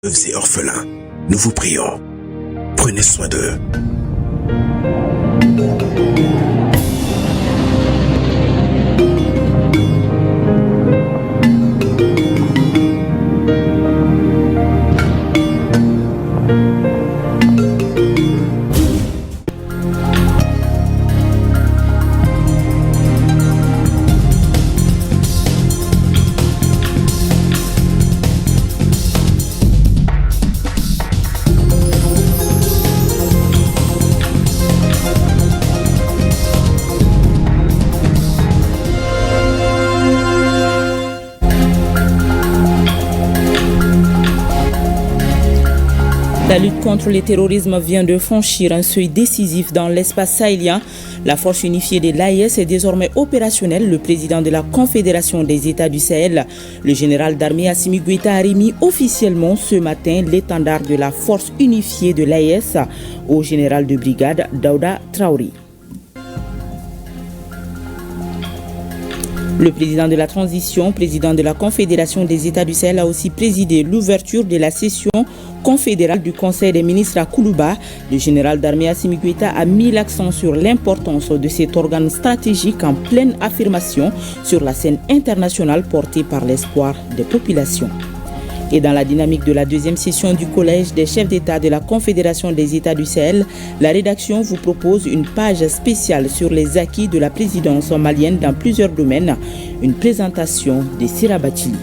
et orphelins, nous vous prions. Prenez soin d'eux. La lutte contre le terrorisme vient de franchir un seuil décisif dans l'espace sahélien. La force unifiée de l'AES est désormais opérationnelle. Le président de la Confédération des États du Sahel, le général d'armée Assimi Goïta, a remis officiellement ce matin l'étendard de la force unifiée de l'AES au général de brigade Daouda Traoré. Le président de la transition, président de la Confédération des États du Sahel, a aussi présidé l'ouverture de la session confédérale du Conseil des ministres à Koulouba. Le général d'armée Assimi Goïta a mis l'accent sur l'importance de cet organe stratégique en pleine affirmation sur la scène internationale portée par l'espoir des populations. Et dans la dynamique de la deuxième session du Collège des chefs d'État de la Confédération des États du Sahel, la rédaction vous propose une page spéciale sur les acquis de la présidence malienne dans plusieurs domaines. Une présentation de Sira Bachili.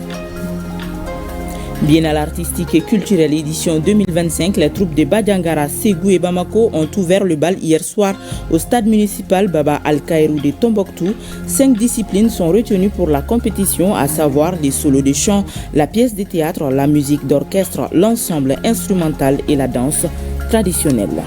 Biennale artistique et culturelle édition 2025, les troupes de Badiangara, Ségou et Bamako ont ouvert le bal hier soir au stade municipal Baba Al-Kairou de Tombouctou. 5 disciplines sont retenues pour la compétition, à savoir les solos de chant, la pièce de théâtre, la musique d'orchestre, l'ensemble instrumental et la danse traditionnelle.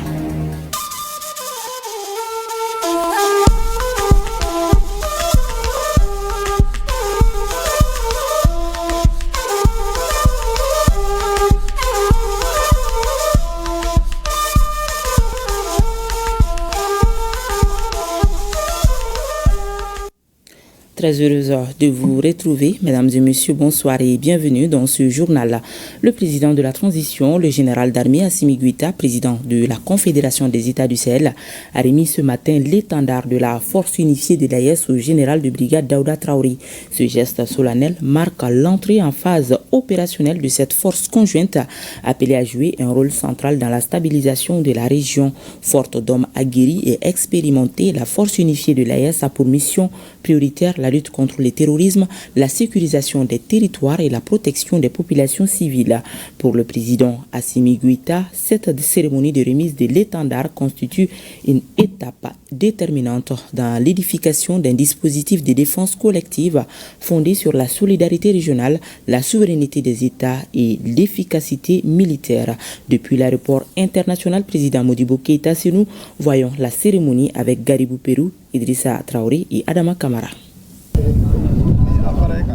Très heureuse de vous retrouver, mesdames et messieurs, bonsoir et bienvenue dans ce journal. Le président de la transition, le général d'armée Assimi Goïta, président de la Confédération des États du Sahel, a remis ce matin l'étendard de la force unifiée de l'AES au général de brigade Daouda Traoré. Ce geste solennel marque l'entrée en phase opérationnelle de cette force conjointe appelée à jouer un rôle central dans la stabilisation de la région. Forte d'hommes aguerris et expérimentés, la force unifiée de l'AES a pour mission prioritaire la lutte contre le terrorisme, la sécurisation des territoires et la protection des populations civiles. Pour le président Assimi Goïta, cette cérémonie de remise de l'étendard constitue une étape déterminante dans l'édification d'un dispositif de défense collective fondé sur la solidarité régionale, la souveraineté des États et l'efficacité militaire. Depuis l'aéroport international président Modibo Keïta, nous voyons la cérémonie avec Garibou Pérou, Idrissa Traoré et Adama Kamara.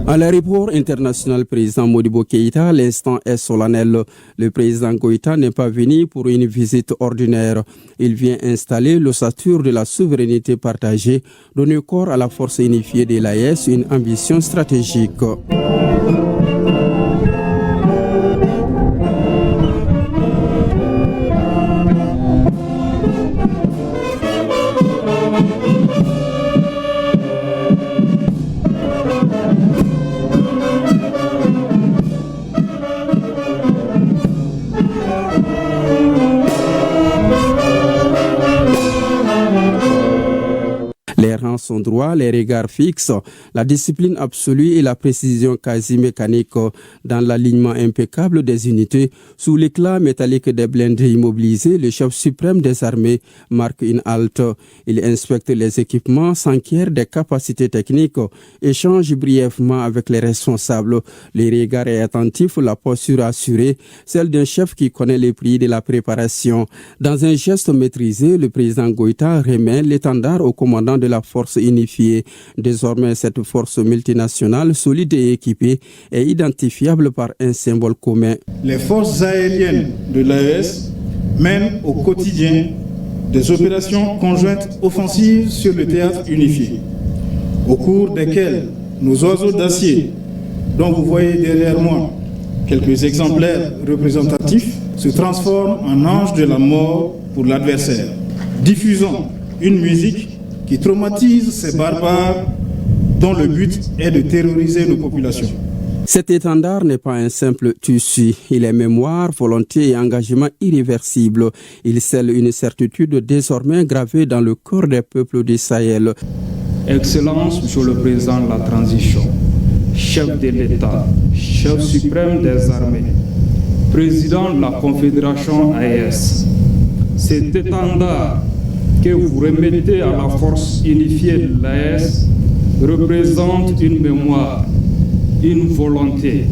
À l'aéroport international président Modibo Keïta, l'instant est solennel. Le président Goïta n'est pas venu pour une visite ordinaire. Il vient installer l'ossature de la souveraineté partagée, donner corps à la force unifiée de l'AES, une ambition stratégique. Les rangs sont droits, les regards fixes, la discipline absolue et la précision quasi mécanique dans l'alignement impeccable des unités. Sous l'éclat métallique des blindés immobilisés, le chef suprême des armées marque une halte. Il inspecte les équipements, s'enquiert des capacités techniques, échange brièvement avec les responsables. Les regards est attentif, la posture assurée, celle d'un chef qui connaît les prix de la préparation. Dans un geste maîtrisé, le président Goïta remet l'étendard au commandant de la force unifiée. Désormais, cette force multinationale, solide et équipée, est identifiable par un symbole commun. Les forces aériennes de l'AES mènent au quotidien des opérations conjointes offensives sur le théâtre unifié, au cours desquelles nos oiseaux d'acier, dont vous voyez derrière moi, quelques exemplaires représentatifs se transforment en anges de la mort pour l'adversaire. Diffusons une musique qui traumatise ces barbares dont le but est de terroriser nos populations. Cet étendard n'est pas un simple tissu, il est mémoire, volonté et engagement irréversible. Il scelle une certitude désormais gravée dans le corps des peuples du Sahel. Excellence, Monsieur le Président de la Transition, chef de l'État, chef suprême des armées, président de la Confédération AES, cet étendard que vous remettez à la force unifiée de l'AES représente une mémoire, une volonté,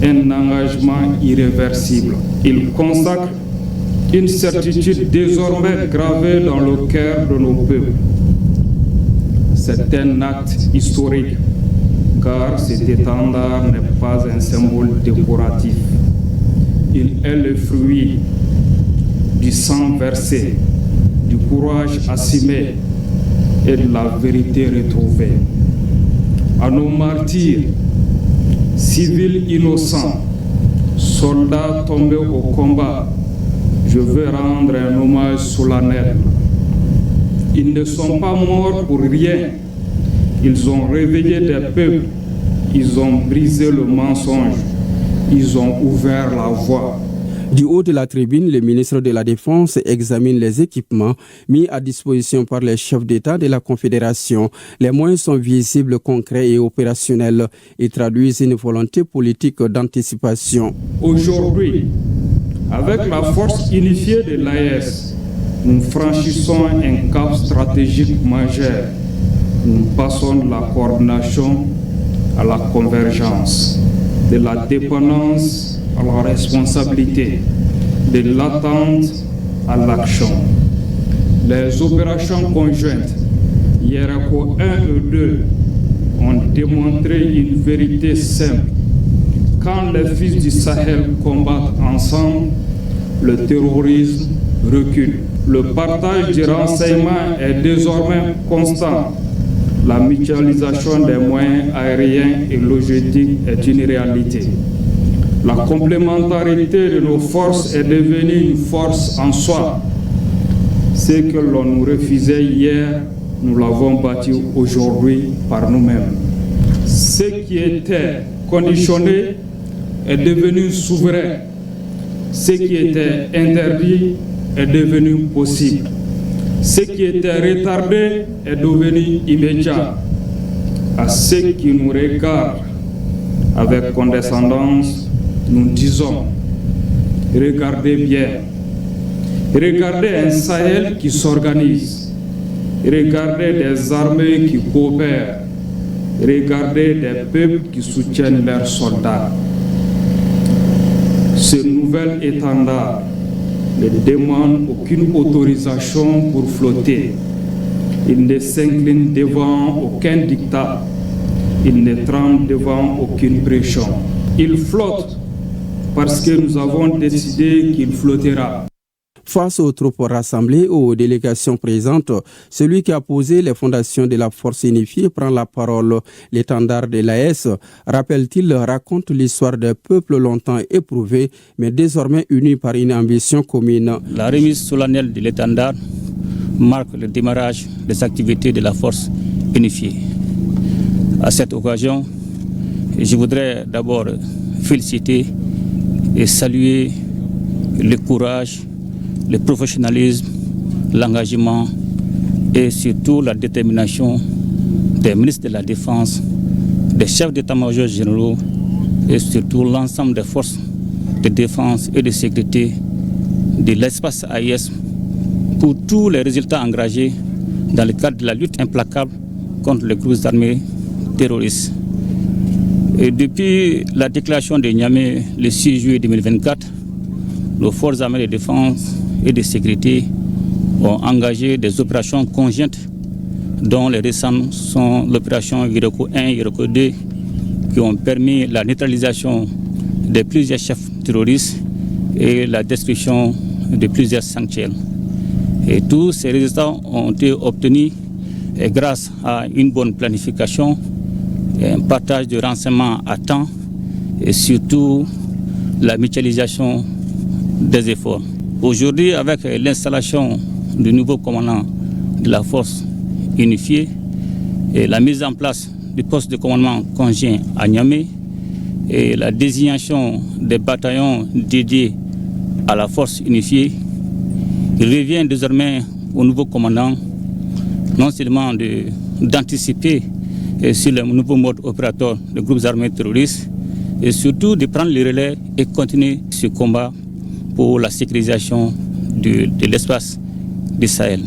un engagement irréversible. Il consacre une certitude désormais gravée dans le cœur de nos peuples. C'est un acte historique, car cet étendard n'est pas un symbole décoratif. Il est le fruit du sang versé, du courage assumé et de la vérité retrouvée. À nos martyrs, civils innocents, soldats tombés au combat, je veux rendre un hommage solennel. Ils ne sont pas morts pour rien. Ils ont réveillé des peuples, ils ont brisé le mensonge, ils ont ouvert la voie. Du haut de la tribune, le ministre de la Défense examine les équipements mis à disposition par les chefs d'État de la Confédération. Les moyens sont visibles, concrets et opérationnels. Ils traduisent une volonté politique d'anticipation. Aujourd'hui, avec la force unifiée de l'AES, nous franchissons un cap stratégique majeur. Nous passons de la coordination à la convergence, de la dépendance à la responsabilité, de l'attente à l'action. Les opérations conjointes, Yerako 1 et 2, ont démontré une vérité simple. Quand les fils du Sahel combattent ensemble, le terrorisme recule. Le partage du renseignement est désormais constant. La mutualisation des moyens aériens et logistiques est une réalité. La complémentarité de nos forces est devenue une force en soi. Ce que l'on nous refusait hier, nous l'avons bâti aujourd'hui par nous-mêmes. Ce qui était conditionné est devenu souverain. Ce qui était interdit est devenu possible. Ce qui était retardé est devenu immédiat. À ceux qui nous regardent avec condescendance, nous disons, regardez bien, regardez un Sahel qui s'organise, regardez des armées qui coopèrent, regardez des peuples qui soutiennent leurs soldats. Ce nouvel étendard ne demande aucune autorisation pour flotter. Il ne s'incline devant aucun dictat. Il ne tremble devant aucune pression. Il flotte parce que nous avons décidé qu'il flottera. Face aux troupes rassemblées, aux délégations présentes, celui qui a posé les fondations de la force unifiée prend la parole. L'étendard de l'AES, rappelle-t-il, raconte l'histoire d'un peuple longtemps éprouvé, mais désormais uni par une ambition commune. La remise solennelle de l'étendard marque le démarrage des activités de la force unifiée. À cette occasion, je voudrais d'abord féliciter et saluer le courage, le professionnalisme, l'engagement et surtout la détermination des ministres de la Défense, des chefs d'état-major généraux et surtout l'ensemble des forces de défense et de sécurité de l'espace AES pour tous les résultats engagés dans le cadre de la lutte implacable contre les groupes armés terroristes. Et depuis la déclaration de Niamey le 6 juillet 2024, nos forces armées de défense et de sécurité ont engagé des opérations conjointes dont les récentes sont l'opération Yerako 1 et Yerako 2 qui ont permis la neutralisation de plusieurs chefs terroristes et la destruction de plusieurs sanctuaires. Et tous ces résultats ont été obtenus grâce à une bonne planification, un partage de renseignements à temps et surtout la mutualisation des efforts. Aujourd'hui, avec l'installation du nouveau commandant de la force unifiée et la mise en place du poste de commandement conjoint à Niamey et la désignation des bataillons dédiés à la force unifiée, il revient désormais au nouveau commandant non seulement d'anticiper sur le nouveau mode opératoire des groupes armés terroristes et surtout de prendre le relais et continuer ce combat pour la sécurisation de l'espace du Sahel.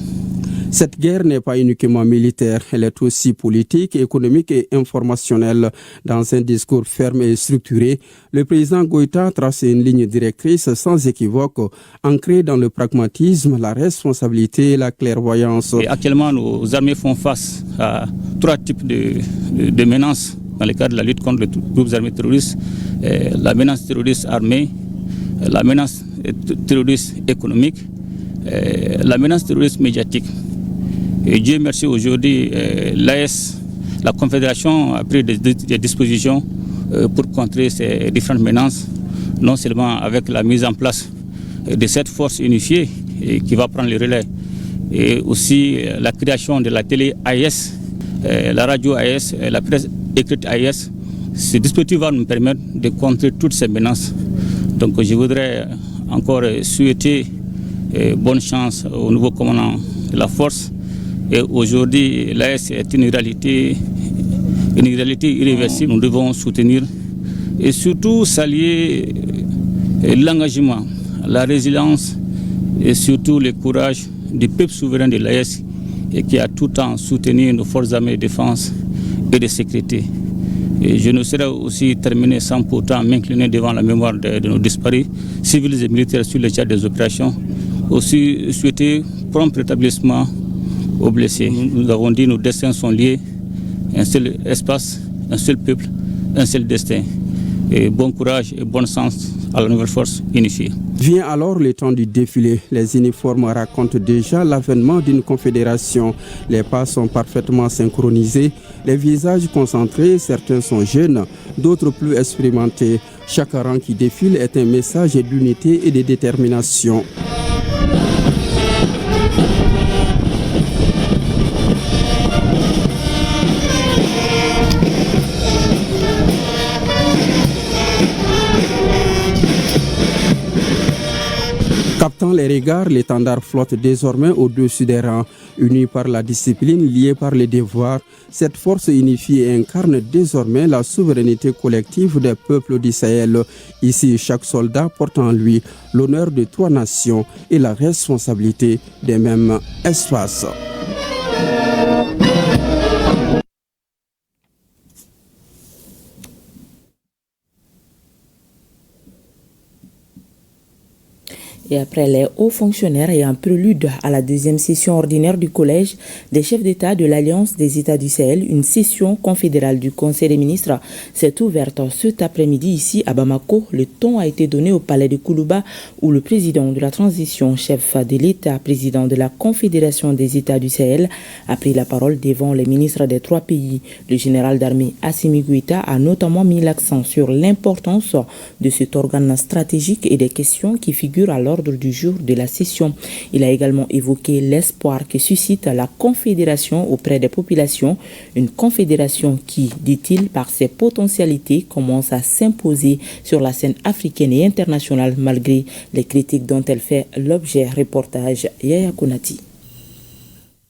Cette guerre n'est pas uniquement militaire, elle est aussi politique, économique et informationnelle. Dans un discours ferme et structuré, le président Goïta trace une ligne directrice sans équivoque, ancrée dans le pragmatisme, la responsabilité et la clairvoyance. Et actuellement, nos armées font face à 3 types de menaces dans le cadre de la lutte contre les groupes armés terroristes. La menace terroriste armée, la menace terroriste économique, la menace terroriste médiatique. Et Dieu merci, aujourd'hui, l'AS, la Confédération, a pris des dispositions pour contrer ces différentes menaces, non seulement avec la mise en place de cette force unifiée qui va prendre le relais, et aussi la création de la télé AIS, la radio AIS, la presse écrite AIS. Ce dispositif va nous permettre de contrer toutes ces menaces. Donc je voudrais encore souhaiter bonne chance au nouveau commandant de la force. Et aujourd'hui, l'AS est une réalité irréversible. Nous devons soutenir et surtout saluer l'engagement, la résilience et surtout le courage du peuple souverain de l'AS et qui a tout le temps soutenu nos forces armées de défense et de sécurité. Et je ne saurais aussi terminer sans pourtant m'incliner devant la mémoire de nos disparus, civils et militaires sur le théâtre des opérations. Aussi souhaiter prompt rétablissement aux blessés. Nous avons dit que nos destins sont liés, un seul espace, un seul peuple, un seul destin. Et bon courage et bon sens à la nouvelle force unifiée. Vient alors le temps du défilé. Les uniformes racontent déjà l'avènement d'une confédération. Les pas sont parfaitement synchronisés, les visages concentrés, certains sont jeunes, d'autres plus expérimentés. Chaque rang qui défile est un message d'unité et de détermination. Captant les regards, l'étendard flotte désormais au-dessus des rangs. Unis par la discipline, liés par les devoirs, cette force unifiée incarne désormais la souveraineté collective des peuples du Sahel. Ici, chaque soldat porte en lui l'honneur de 3 nations et la responsabilité des mêmes espaces. Et après les hauts fonctionnaires et en prélude à la 2e session ordinaire du Collège des chefs d'État de l'Alliance des États du Sahel, une session confédérale du Conseil des ministres s'est ouverte cet après-midi ici à Bamako. Le ton a été donné au palais de Koulouba où le président de la transition, chef de l'État, président de la Confédération des États du Sahel, a pris la parole devant les ministres des 3 pays. Le général d'armée Assimi Goïta a notamment mis l'accent sur l'importance de cet organe stratégique et des questions qui figurent à l'ordre du jour de la session. Il a également évoqué l'espoir que suscite la confédération auprès des populations, une confédération qui, dit-il, par ses potentialités, commence à s'imposer sur la scène africaine et internationale malgré les critiques dont elle fait l'objet. Reportage Yaya Konati.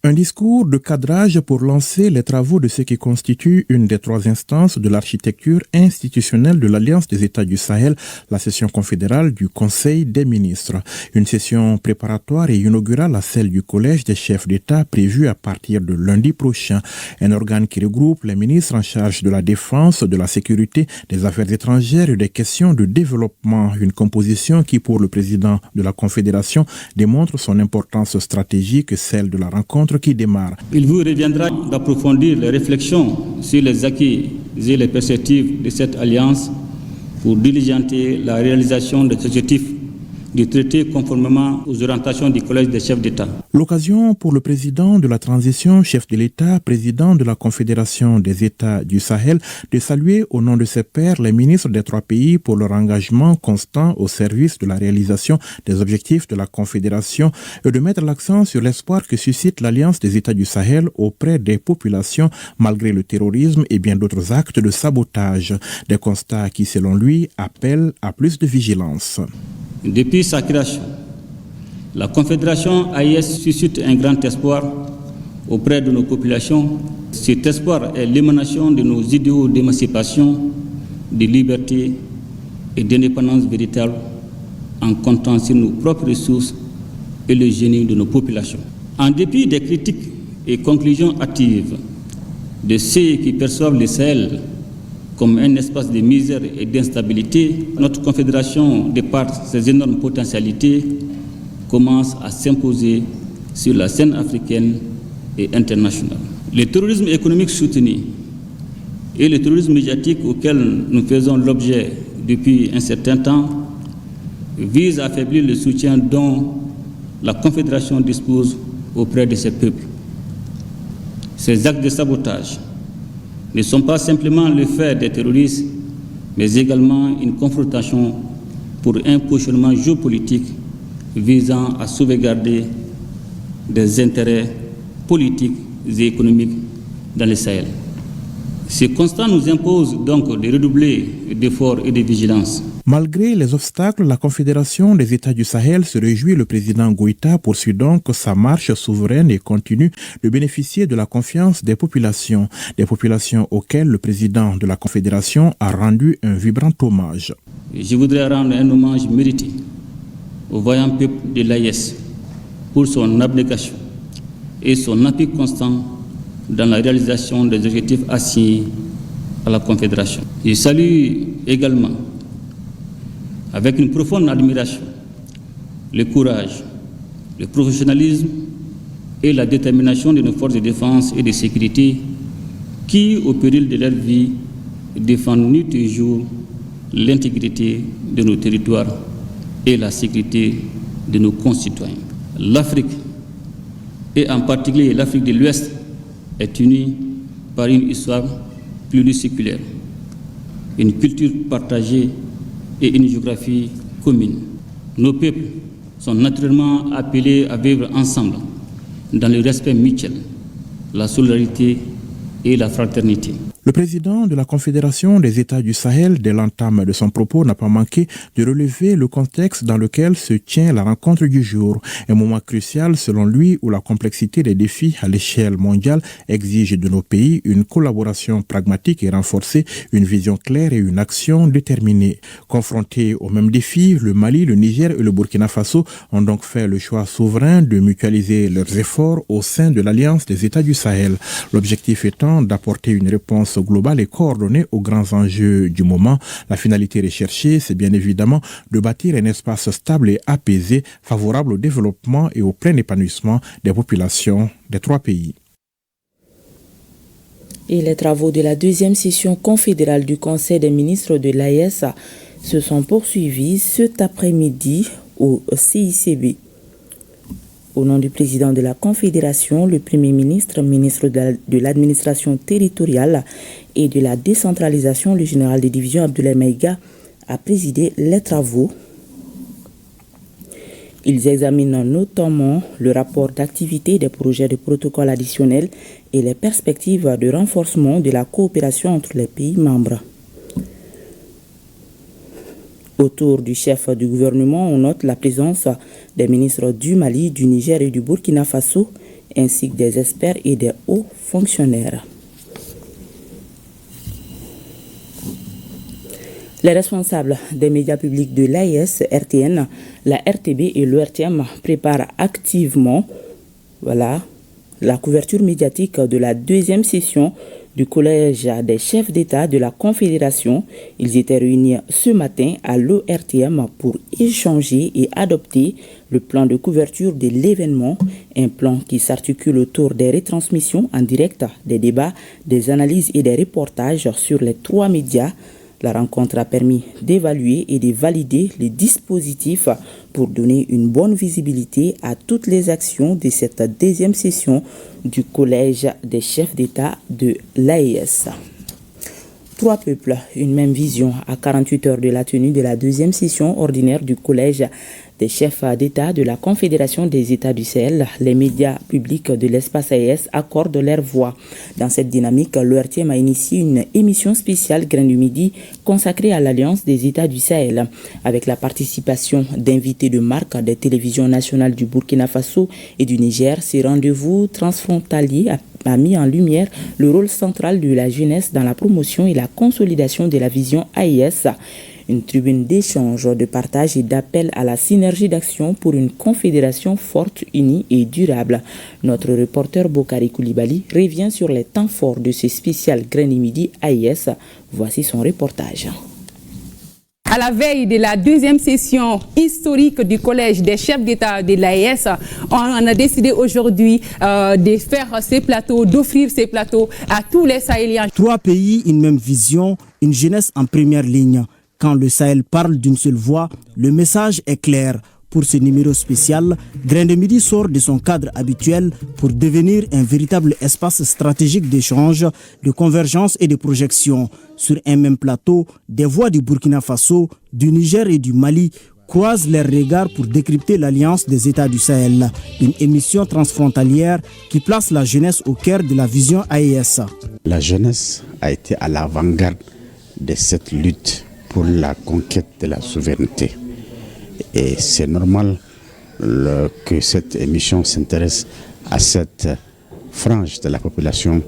Un discours de cadrage pour lancer les travaux de ce qui constitue une des 3 instances de l'architecture institutionnelle de l'Alliance des États du Sahel, la session confédérale du Conseil des ministres. Une session préparatoire et inaugurale à celle du Collège des chefs d'État prévue à partir de lundi prochain. Un organe qui regroupe les ministres en charge de la défense, de la sécurité, des affaires étrangères et des questions de développement. Une composition qui, pour le président de la Confédération, démontre son importance stratégique, celle de la rencontre qui démarre. Il vous reviendra d'approfondir les réflexions sur les acquis et les perspectives de cette alliance pour diligenter la réalisation des objectifs du traité conformément aux orientations du Collège des chefs d'État. L'occasion pour le président de la transition, chef de l'État, président de la Confédération des États du Sahel, de saluer au nom de ses pairs les ministres des 3 pays pour leur engagement constant au service de la réalisation des objectifs de la Confédération et de mettre l'accent sur l'espoir que suscite l'Alliance des États du Sahel auprès des populations malgré le terrorisme et bien d'autres actes de sabotage. Des constats qui, selon lui, appellent à plus de vigilance. Depuis sa création, la Confédération AES suscite un grand espoir auprès de nos populations. Cet espoir est l'émanation de nos idéaux d'émancipation, de liberté et d'indépendance véritable en comptant sur nos propres ressources et le génie de nos populations. En dépit des critiques et conclusions hâtives de ceux qui perçoivent le Sahel comme un espace de misère et d'instabilité, notre confédération, de par ses énormes potentialités, commence à s'imposer sur la scène africaine et internationale. Le terrorisme économique soutenu et le terrorisme médiatique auquel nous faisons l'objet depuis un certain temps visent à affaiblir le soutien dont la Confédération dispose auprès de ses peuples. Ces actes de sabotage ne sont pas simplement le fait des terroristes, mais également une confrontation pour un positionnement géopolitique visant à sauvegarder des intérêts politiques et économiques dans le Sahel. Ce constat nous impose donc de redoubler d'efforts et de vigilance. Malgré les obstacles, la Confédération des États du Sahel se réjouit. Le président Goïta poursuit donc sa marche souveraine et continue de bénéficier de la confiance des populations auxquelles le président de la Confédération a rendu un vibrant hommage. Je voudrais rendre un hommage mérité au vaillant peuple de l'AES pour son abnégation et son appui constant dans la réalisation des objectifs assignés à la Confédération. Je salue également avec une profonde admiration le courage, le professionnalisme et la détermination de nos forces de défense et de sécurité qui, au péril de leur vie, défendent nuit et jour l'intégrité de nos territoires et la sécurité de nos concitoyens. L'Afrique, et en particulier l'Afrique de l'Ouest, est unie par une histoire pluriséculaire, une culture partagée et une géographie commune. Nos peuples sont naturellement appelés à vivre ensemble dans le respect mutuel, la solidarité et la fraternité. Le président de la Confédération des États du Sahel, dès l'entame de son propos, n'a pas manqué de relever le contexte dans lequel se tient la rencontre du jour. Un moment crucial, selon lui, où la complexité des défis à l'échelle mondiale exige de nos pays une collaboration pragmatique et renforcée, une vision claire et une action déterminée. Confrontés aux mêmes défis, le Mali, le Niger et le Burkina Faso ont donc fait le choix souverain de mutualiser leurs efforts au sein de l'Alliance des États du Sahel. L'objectif étant d'apporter une réponse globale et coordonnée aux grands enjeux du moment. La finalité recherchée, c'est bien évidemment de bâtir un espace stable et apaisé, favorable au développement et au plein épanouissement des populations des 3 pays. Et les travaux de la 2e session confédérale du Conseil des ministres de l'AES se sont poursuivis cet après-midi au CICB. Au nom du président de la Confédération, le Premier ministre, ministre de l'administration territoriale et de la décentralisation, le général de division Abdoulaye Maïga a présidé les travaux. Ils examinent notamment le rapport d'activité des projets de protocole additionnel et les perspectives de renforcement de la coopération entre les pays membres. Autour du chef du gouvernement, on note la présence des ministres du Mali, du Niger et du Burkina Faso, ainsi que des experts et des hauts fonctionnaires. Les responsables des médias publics de l'AES, RTN, la RTB et l'ORTM préparent activement la couverture médiatique de la 2e session du Collège des chefs d'État de la Confédération. Ils étaient réunis ce matin à l'ORTM pour échanger et adopter le plan de couverture de l'événement, un plan qui s'articule autour des retransmissions en direct, des débats, des analyses et des reportages sur les 3 médias La rencontre a permis d'évaluer et de valider les dispositifs pour donner une bonne visibilité à toutes les actions de cette deuxième session du Collège des chefs d'État de l'AES. 3 peuples, une même vision. À 48 heures de la tenue de la deuxième session ordinaire du Collège des chefs d'État de la Confédération des États du Sahel, les médias publics de l'espace AES accordent leur voix. Dans cette dynamique, l'ORTM a initié une émission spéciale Grain du Midi consacrée à l'Alliance des États du Sahel, avec la participation d'invités de marque des télévisions nationales du Burkina Faso et du Niger. Ces rendez-vous transfrontaliers a mis en lumière le rôle central de la jeunesse dans la promotion et la consolidation de la vision AES. Une tribune d'échange, de partage et d'appel à la synergie d'action pour une confédération forte, unie et durable. Notre reporter Bokari Koulibaly revient sur les temps forts de ce spécial Grain du Midi AES. Voici son reportage. À la veille de la deuxième session historique du Collège des chefs d'État de l'AES, on a décidé aujourd'hui de faire ces plateaux, d'offrir ces plateaux à tous les Sahéliens. 3 pays, une même vision, une jeunesse en première ligne. Quand le Sahel parle d'une seule voix, le message est clair. Pour ce numéro spécial, Grain de Midi sort de son cadre habituel pour devenir un véritable espace stratégique d'échange, de convergence et de projection. Sur un même plateau, des voix du Burkina Faso, du Niger et du Mali croisent leurs regards pour décrypter l'Alliance des États du Sahel, une émission transfrontalière qui place la jeunesse au cœur de la vision AES. La jeunesse a été à l'avant-garde de cette lutte pour la conquête de la souveraineté. Et c'est normal que cette émission s'intéresse à cette frange de la population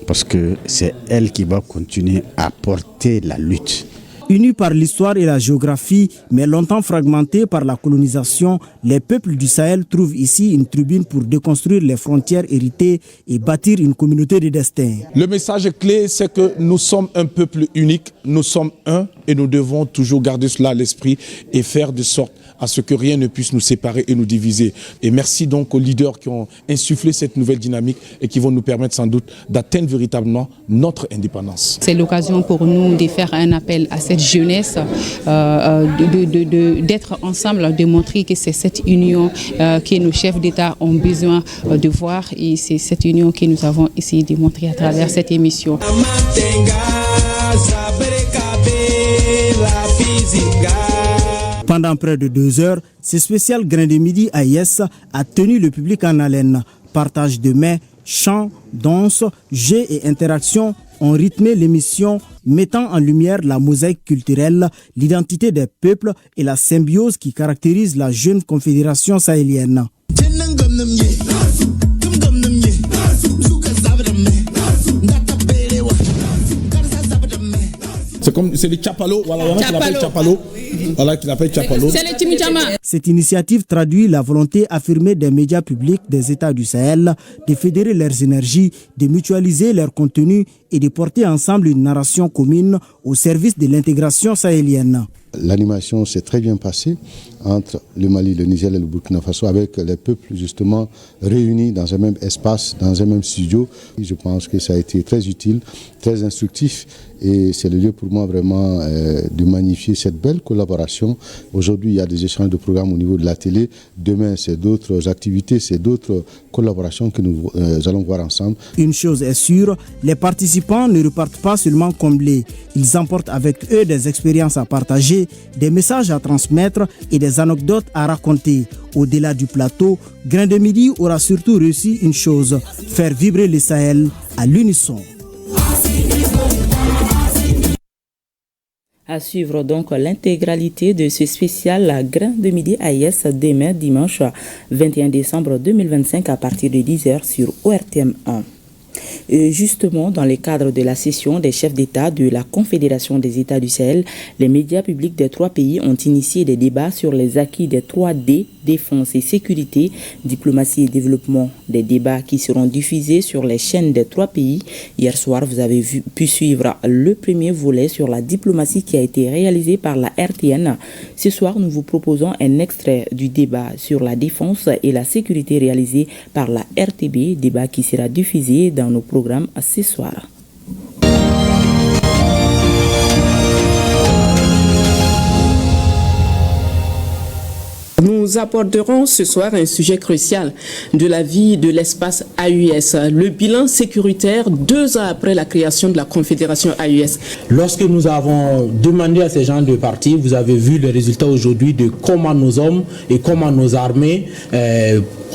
parce que c'est elle qui va continuer à porter la lutte. Unis par l'histoire et la géographie, mais longtemps fragmentés par la colonisation, les peuples du Sahel trouvent ici une tribune pour déconstruire les frontières héritées et bâtir une communauté de destin. Le message clé, c'est que nous sommes un peuple unique, nous sommes un et nous devons toujours garder cela à l'esprit et faire de sorte à ce que rien ne puisse nous séparer et nous diviser. Et merci donc aux leaders qui ont insufflé cette nouvelle dynamique et qui vont nous permettre sans doute d'atteindre véritablement notre indépendance. C'est l'occasion pour nous de faire un appel à cette jeunesse, d'être ensemble, de montrer que c'est cette union que nos chefs d'État ont besoin de voir et c'est cette union que nous avons essayé de montrer à travers cette émission. Pendant près de 2 heures, ce spécial Grain de Midi AES a tenu le public en haleine. Partage de mets, chants, danses, jeux et interactions ont rythmé l'émission, mettant en lumière la mosaïque culturelle, l'identité des peuples et la symbiose qui caractérise la jeune confédération sahélienne. C'est le Tchapalo, voilà, il y en a qui l'appellent Tchapalo. Voilà, qui l'appelle Tchapalo. C'est le Chimichama. Cette initiative traduit la volonté affirmée des médias publics des États du Sahel de fédérer leurs énergies, de mutualiser leurs contenus et de porter ensemble une narration commune au service de l'intégration sahélienne. L'animation s'est très bien passée entre le Mali, le Niger et le Burkina Faso avec les peuples justement réunis dans un même espace, dans un même studio. Je pense que ça a été très utile, très instructif et c'est le lieu pour moi vraiment de magnifier cette belle collaboration. Aujourd'hui, il y a des échanges de programmes au niveau de la télé. Demain, c'est d'autres activités, c'est d'autres collaborations que nous allons voir ensemble. Une chose est sûre, les participants ne repartent pas seulement comblés. Ils emportent avec eux des expériences à partager, des messages à transmettre et des anecdotes à raconter. Au-delà du plateau, Grain de Midi aura surtout réussi une chose, faire vibrer le Sahel à l'unisson. À suivre donc l'intégralité de ce spécial Grain de Midi AES demain dimanche 21 décembre 2025 à partir de 10h sur ORTM 1. Justement, dans le cadre de la session des chefs d'État de la Confédération des États du Sahel, les médias publics des 3 pays ont initié des débats sur les acquis des 3D, défense et sécurité, diplomatie et développement. Des débats qui seront diffusés sur les chaînes des 3 pays. Hier soir, vous avez pu suivre le premier volet sur la diplomatie qui a été réalisé par la RTN. Ce soir, nous vous proposons un extrait du débat sur la défense et la sécurité réalisé par la RTB, débat qui sera diffusé dans nos programmes ce soir. Nous aborderons ce soir un sujet crucial de la vie de l'espace AUS, le bilan sécuritaire 2 ans après la création de la Confédération AUS. Lorsque nous avons demandé à ces gens de partir, vous avez vu le résultat aujourd'hui de comment nos hommes et comment nos armées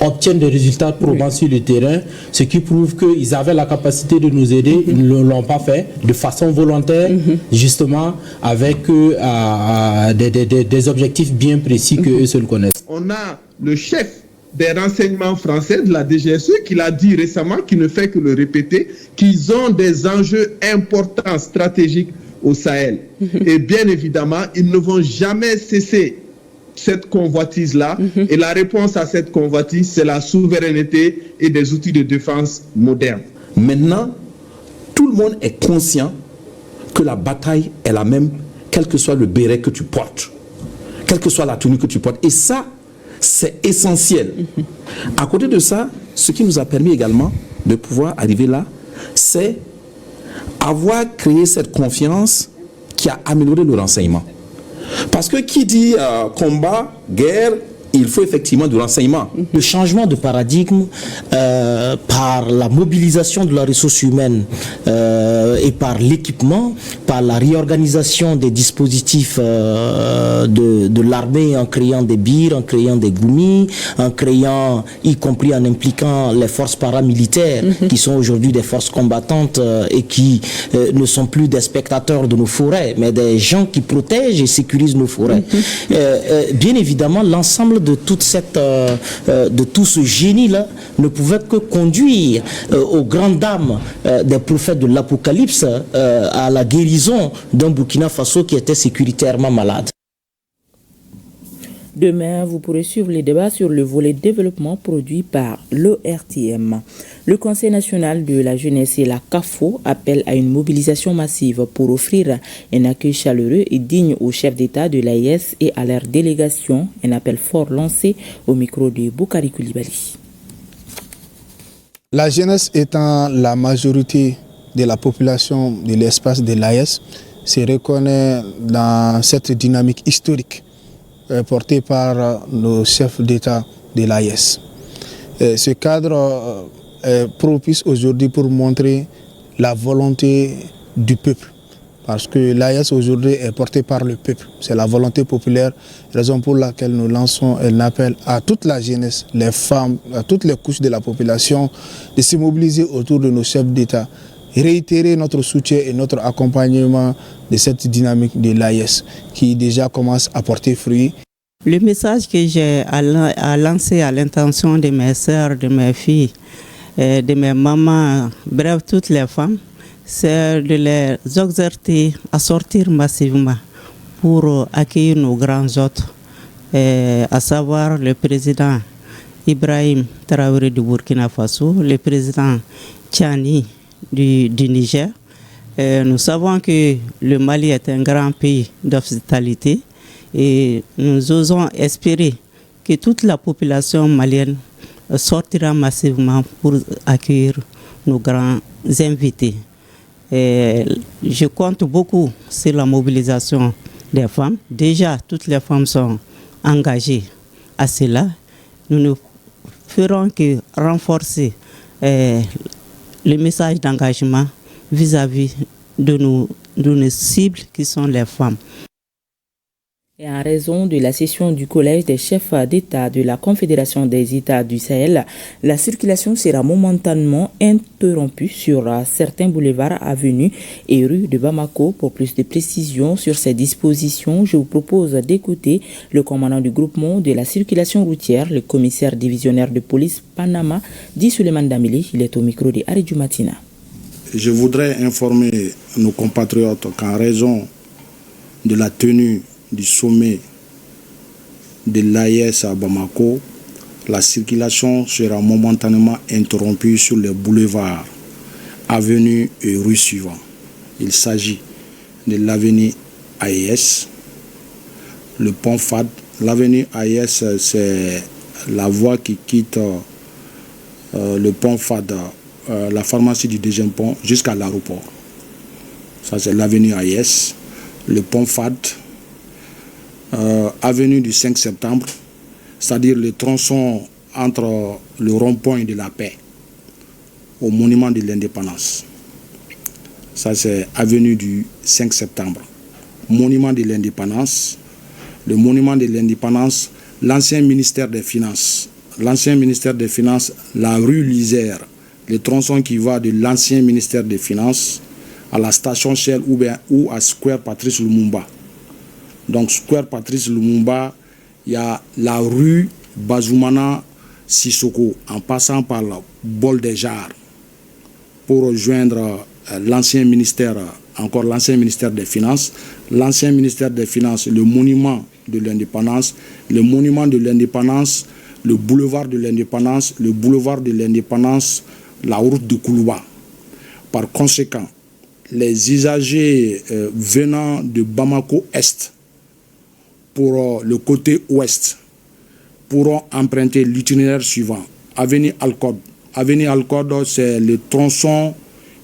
obtiennent des résultats probants sur le terrain, ce qui prouve qu'ils avaient la capacité de nous aider, ils ne l'ont pas fait de façon volontaire, justement avec des objectifs bien précis qu'eux seuls connaissent. On a le chef des renseignements français de la DGSE qui l'a dit récemment, qui ne fait que le répéter, qu'ils ont des enjeux importants stratégiques au Sahel. Et bien évidemment, ils ne vont jamais cesser cette convoitise-là. Et la réponse à cette convoitise, c'est la souveraineté et des outils de défense modernes. Maintenant, tout le monde est conscient que la bataille est la même, quel que soit le béret que tu portes, quelle que soit la tenue que tu portes. Et ça, c'est essentiel. À côté de ça, ce qui nous a permis également de pouvoir arriver là, c'est avoir créé cette confiance qui a amélioré le renseignement. Parce que qui dit combat, guerre, il faut effectivement du renseignement. Le changement de paradigme par la mobilisation de la ressource humaine et par l'équipement, par la réorganisation des dispositifs de l'armée en créant des BIR, en créant des GUMI, en créant, y compris en impliquant les forces paramilitaires qui sont aujourd'hui des forces combattantes et qui ne sont plus des spectateurs de nos forêts, mais des gens qui protègent et sécurisent nos forêts. Bien évidemment, l'ensemble de toute cette, de tout ce génie-là ne pouvait que conduire aux grandes dames des prophètes de l'Apocalypse à la guérison d'un Burkina Faso qui était sécuritairement malade. Demain, vous pourrez suivre les débats sur le volet développement produit par l'ORTM. Le Conseil national de la jeunesse et la CAFO appellent à une mobilisation massive pour offrir un accueil chaleureux et digne aux chefs d'État de l'AES et à leur délégation. Un appel fort lancé au micro de Boukari Koulibaly. La jeunesse étant la majorité de la population de l'espace de l'AES se reconnaît dans cette dynamique historique porté par nos chefs d'État de l'AES. Ce cadre est propice aujourd'hui pour montrer la volonté du peuple, parce que l'AES aujourd'hui est portée par le peuple. C'est la volonté populaire, raison pour laquelle nous lançons un appel à toute la jeunesse, les femmes, à toutes les couches de la population de se mobiliser autour de nos chefs d'État, réitérer notre soutien et notre accompagnement de cette dynamique de l'AES qui déjà commence à porter fruit. Le message que j'ai à lancer à l'intention de mes sœurs, de mes filles, de mes mamans, bref, toutes les femmes, c'est de les exhorter à sortir massivement pour accueillir nos grands hôtes, à savoir le président Ibrahim Traoré du Burkina Faso, le président Tchani du Niger. Nous savons que le Mali est un grand pays d'hospitalité et nous osons espérer que toute la population malienne sortira massivement pour accueillir nos grands invités. Et je compte beaucoup sur la mobilisation des femmes. Déjà, toutes les femmes sont engagées à cela. Nous ne ferons que renforcer le message d'engagement vis-à-vis de nos cibles qui sont les femmes. Et en raison de la session du Collège des chefs d'État de la Confédération des États du Sahel, la circulation sera momentanément interrompue sur certains boulevards, avenues et rues de Bamako. Pour plus de précisions sur ces dispositions, je vous propose d'écouter le commandant du groupement de la circulation routière, le commissaire divisionnaire de police Panama, dit Suleiman Damili. Il est au micro de Aridju Matina. Je voudrais informer nos compatriotes qu'en raison de la tenue du sommet de l'AES à Bamako, la circulation sera momentanément interrompue sur les boulevards, avenues et rues suivantes. Il s'agit de l'avenue AES, le pont FAD. L'avenue AES, c'est la voie qui quitte le pont FAD, la pharmacie du deuxième pont, jusqu'à l'aéroport. Ça, c'est l'avenue AES, le pont FAD, avenue du 5 septembre c'est-à-dire le tronçon entre le rond-point de la Paix au monument de l'Indépendance. Ça, c'est avenue du 5 septembre. Monument de l'Indépendance. Le monument de l'Indépendance, l'ancien ministère des Finances. L'ancien ministère des Finances, la rue Lizère, le tronçon qui va de l'ancien ministère des Finances à la station Shell ou à Square Patrice Lumumba. Donc, Square Patrice Lumumba, il y a la rue Bazoumana Sissoko en passant par le bol des Jarres pour rejoindre l'ancien ministère des Finances. L'ancien ministère des Finances, le monument de l'Indépendance, le monument de l'Indépendance, le boulevard de l'Indépendance, le boulevard de l'Indépendance, la route de Koulouba. Par conséquent, les usagers venant de Bamako Est pour le côté ouest pourront emprunter l'itinéraire suivant. Avenue Alcode. Avenue Alcode, c'est le tronçon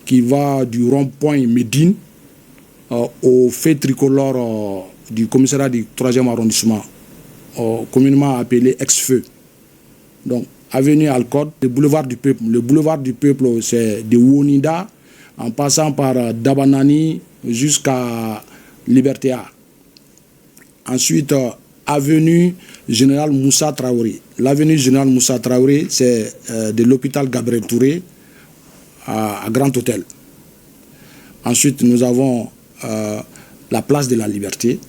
qui va du rond-point Médine au fait tricolore du commissariat du 3e arrondissement, communément appelé ex-feu. Donc, avenue Alcode, le boulevard du Peuple. Le boulevard du Peuple, c'est de Wonida, en passant par Dabanani jusqu'à Liberté A. Ensuite, avenue Général Moussa Traoré. L'avenue Général Moussa Traoré, c'est de l'hôpital Gabriel Touré à Grand Hôtel. Ensuite, nous avons la place de la Liberté.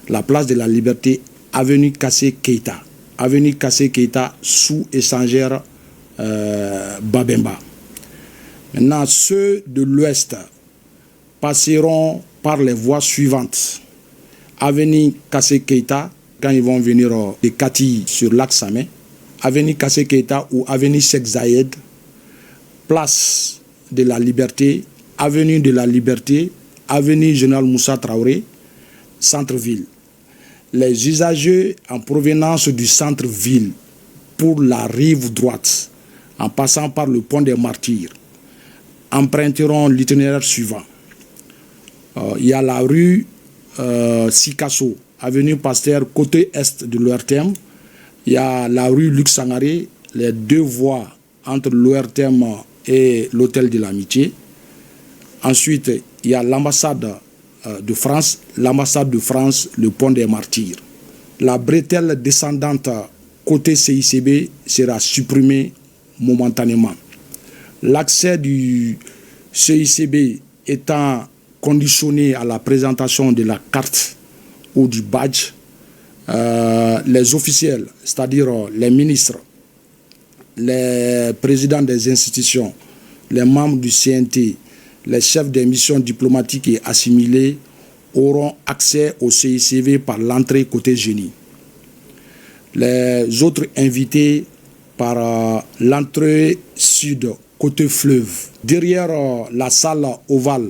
La place de la Liberté, avenue Kassé Keita. Avenue Kassé Keita, sous échangère Babemba. Maintenant, ceux de l'Ouest passeront par les voies suivantes. Avenue Kassé Keita, quand ils vont venir de Kati sur Lac Samé. Avenue Kassé Keita ou avenue Cheikh Zayed. Place de la Liberté, avenue de la Liberté, avenue Général Moussa Traoré, centre-ville. Les usagers en provenance du centre-ville pour la rive droite, en passant par le pont des Martyrs, emprunteront l'itinéraire suivant. Il y a la rue Sikasso, avenue Pasteur, côté est de l'ORTM. Il y a la rue Luc Sangaré, les deux voies entre l'ORTM et l'hôtel de l'Amitié. Ensuite, il y a l'ambassade de France, le pont des Martyrs. La bretelle descendante côté CICB sera supprimée momentanément. L'accès du CICB étant conditionné à la présentation de la carte ou du badge, les officiels, c'est-à-dire les ministres, les présidents des institutions, les membres du CNT, les chefs des missions diplomatiques et assimilés auront accès au CICB par l'entrée côté génie. Les autres invités par l'entrée sud côté fleuve. Derrière la salle ovale,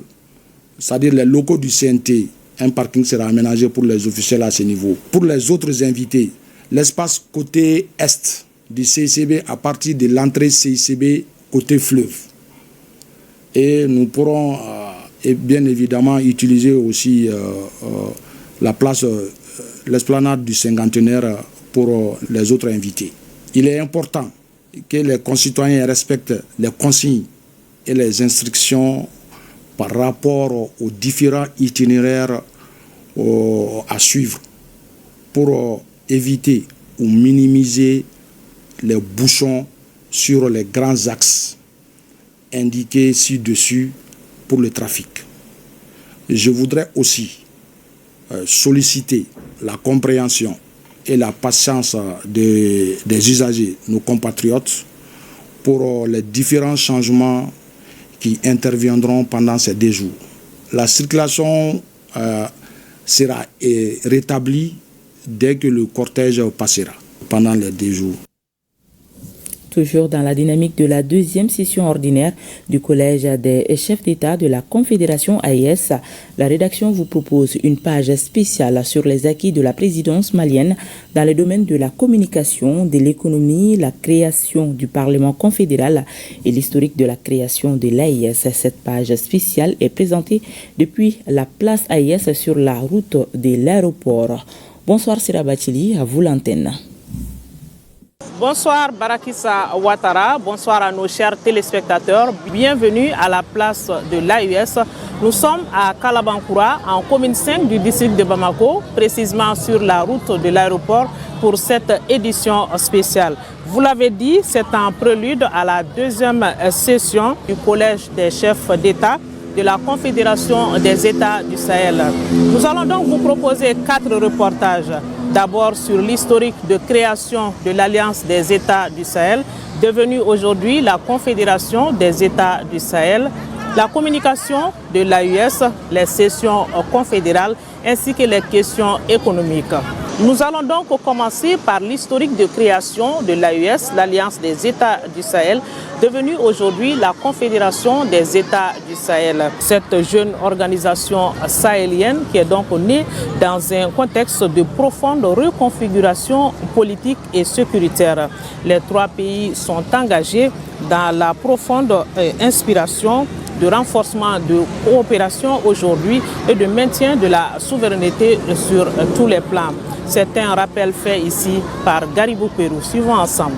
c'est-à-dire les locaux du CNT, un parking sera aménagé pour les officiels à ce niveau. Pour les autres invités, l'espace côté est du CICB à partir de l'entrée CICB côté fleuve. Et nous pourrons bien évidemment utiliser aussi la place, l'esplanade du cinquantenaire pour les autres invités. Il est important que les concitoyens respectent les consignes et les instructions par rapport aux différents itinéraires à suivre pour éviter ou minimiser les bouchons sur les grands axes indiqués ci-dessus pour le trafic. Je voudrais aussi solliciter la compréhension et la patience des usagers, nos compatriotes, pour les différents changements qui interviendront pendant ces 2 jours. La circulation sera rétablie dès que le cortège passera pendant les 2 jours. Toujours dans la dynamique de la 2e session ordinaire du Collège des chefs d'État de la Confédération AES, la rédaction vous propose une page spéciale sur les acquis de la présidence malienne dans le domaine de la communication, de l'économie, la création du Parlement confédéral et l'historique de la création de l'AES. Cette page spéciale est présentée depuis la place AES sur la route de l'aéroport. Bonsoir Sira Bachili, à vous l'antenne. Bonsoir Barakissa Ouattara, bonsoir à nos chers téléspectateurs. Bienvenue à la place de l'AUS. Nous sommes à Kalabankoura, en commune 5 du district de Bamako, précisément sur la route de l'aéroport pour cette édition spéciale. Vous l'avez dit, c'est un prélude à la deuxième session du Collège des chefs d'État de la Confédération des États du Sahel. Nous allons donc vous proposer 4 reportages. D'abord sur l'historique de création de l'Alliance des États du Sahel, devenue aujourd'hui la Confédération des États du Sahel, la communication de l'AUS, les sessions confédérales ainsi que les questions économiques. Nous allons donc commencer par l'historique de création de l'AUS, l'Alliance des États du Sahel, devenue aujourd'hui la Confédération des États du Sahel. Cette jeune organisation sahélienne qui est donc née dans un contexte de profonde reconfiguration politique et sécuritaire. Les 3 pays sont engagés dans la profonde inspiration de renforcement de coopération aujourd'hui et de maintien de la souveraineté sur tous les plans. C'est un rappel fait ici par Garibou Pérou. Suivons ensemble.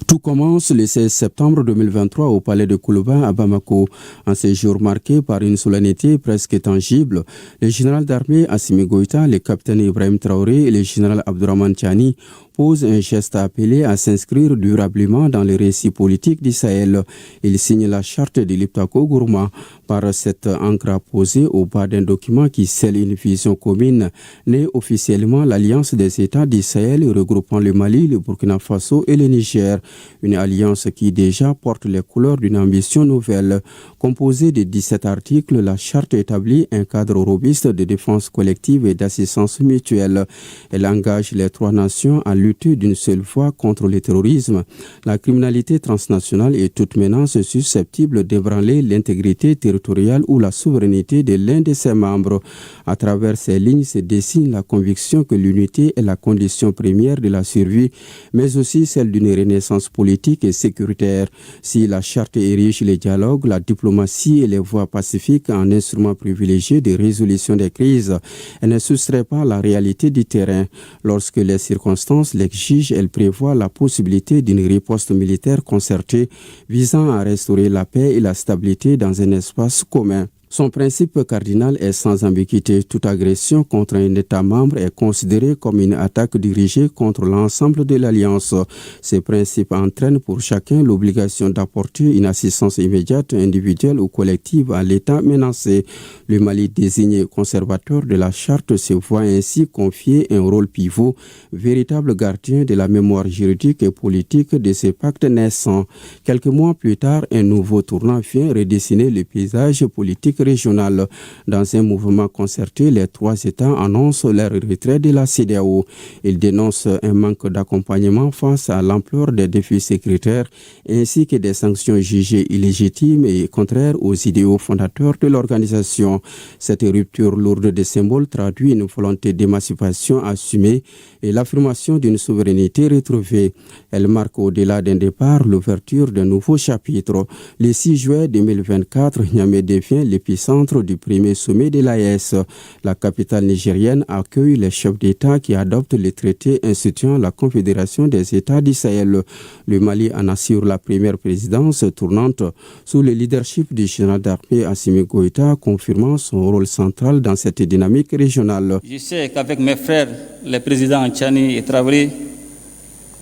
Tout commence le 16 septembre 2023 au palais de Koulouba à Bamako. Un séjour marqué par une solennité presque tangible. Le général d'armée Assimi Goïta, le capitaine Ibrahim Traoré et le général Abdourahmane Tiani posent un geste appelé à s'inscrire durablement dans les récits politiques du Sahel. Il signe la charte de l'Iptako Gourma. Par cette encre apposée au bas d'un document qui scelle une vision commune, naît officiellement l'Alliance des États du Sahel regroupant le Mali, le Burkina Faso et le Niger. Une alliance qui déjà porte les couleurs d'une ambition nouvelle. Composée de 17 articles, la charte établit un cadre robuste de défense collective et d'assistance mutuelle. Elle engage les 3 nations à lutter d'une seule voix contre le terrorisme, la criminalité transnationale et toute menace susceptible d'ébranler l'intégrité territoriale ou la souveraineté de l'un de ses membres. À travers ces lignes se dessine la conviction que l'unité est la condition première de la survie, mais aussi celle d'une renaissance politique et sécuritaire. Si la charte érige les dialogues, la diplomatie et les voies pacifiques en instruments privilégiés de résolution des crises, elle ne soustrait pas la réalité du terrain. Lorsque les circonstances l'exigent, elle prévoit la possibilité d'une riposte militaire concertée visant à restaurer la paix et la stabilité dans un espace commun. Son principe cardinal est sans ambiguïté. Toute agression contre un État membre est considérée comme une attaque dirigée contre l'ensemble de l'Alliance. Ces principes entraînent pour chacun l'obligation d'apporter une assistance immédiate, individuelle ou collective à l'État menacé. Le Mali, désigné conservateur de la charte, se voit ainsi confier un rôle pivot, véritable gardien de la mémoire juridique et politique de ces pactes naissants. Quelques mois plus tard, un nouveau tournant vient redessiner le paysage politique régional. Dans un mouvement concerté, les 3 États annoncent leur retrait de la CEDEAO. Ils dénoncent un manque d'accompagnement face à l'ampleur des défis sécuritaires ainsi que des sanctions jugées illégitimes et contraires aux idéaux fondateurs de l'organisation. Cette rupture lourde de symboles traduit une volonté d'émancipation assumée et l'affirmation d'une souveraineté retrouvée. Elle marque au-delà d'un départ l'ouverture d'un nouveau chapitre. Le 6 juin 2024, Niamey devient l'épicentre du premier sommet de l'AES. La capitale nigérienne accueille les chefs d'État qui adoptent le traité instituant la Confédération des États du Sahel. Le Mali en assure la première présidence tournante sous le leadership du général d'armée Assimi Goïta, confirmant son rôle central dans cette dynamique régionale. Je sais qu'avec mes frères, les présidents Tiani et Traoré,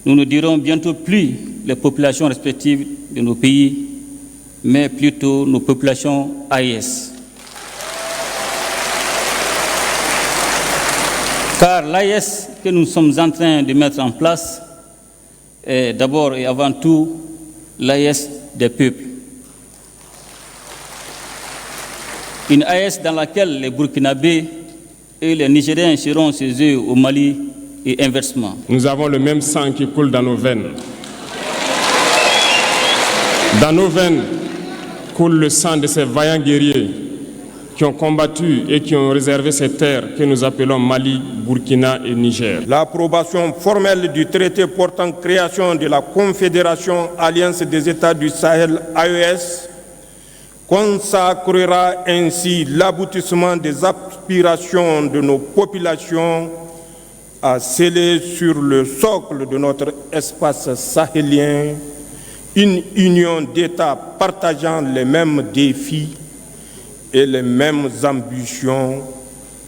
nous ne dirons bientôt plus les populations respectives de nos pays, mais plutôt nos populations AES. Car l'AES que nous sommes en train de mettre en place est d'abord et avant tout l'AES des peuples. Une AES dans laquelle les Burkinabés et les Nigériens seront chez eux au Mali et inversement. Nous avons le même sang qui coule dans nos veines. Dans nos veines coule le sang de ces vaillants guerriers qui ont combattu et qui ont réservé ces terres que nous appelons Mali, Burkina et Niger. L'approbation formelle du traité portant création de la Confédération Alliance des États du Sahel AES consacrera ainsi l'aboutissement des aspirations de nos populations à sceller sur le socle de notre espace sahélien une union d'États partageant les mêmes défis et les mêmes ambitions,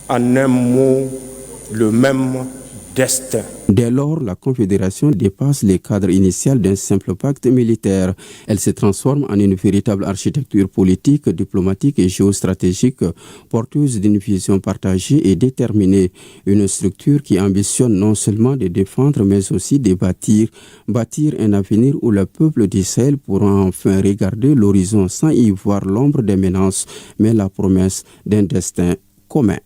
en un mot, le même destin. Dès lors, la Confédération dépasse les cadres initiaux d'un simple pacte militaire. Elle se transforme en une véritable architecture politique, diplomatique et géostratégique, porteuse d'une vision partagée et déterminée. Une structure qui ambitionne non seulement de défendre, mais aussi de bâtir un avenir où le peuple du Sahel pourra enfin regarder l'horizon sans y voir l'ombre des menaces, mais la promesse d'un destin commun.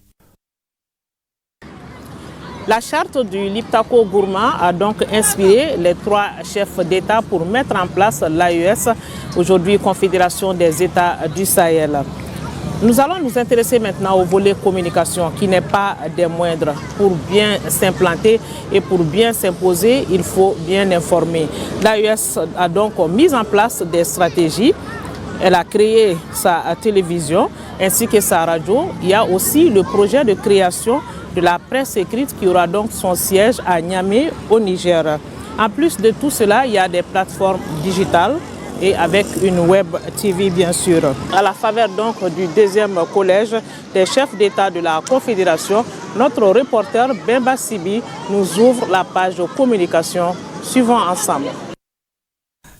La charte du Liptako Gourma a donc inspiré les 3 chefs d'État pour mettre en place l'AES, aujourd'hui Confédération des États du Sahel. Nous allons nous intéresser maintenant au volet communication qui n'est pas des moindres. Pour bien s'implanter et pour bien s'imposer, il faut bien informer. L'AES a donc mis en place des stratégies. Elle a créé sa télévision ainsi que sa radio. Il y a aussi le projet de création de la presse écrite qui aura donc son siège à Niamey au Niger. En plus de tout cela, il y a des plateformes digitales et avec une web TV bien sûr. À la faveur donc du 2e collège des chefs d'État de la Confédération, notre reporter Bemba Sibi nous ouvre la page de communication. Suivons ensemble.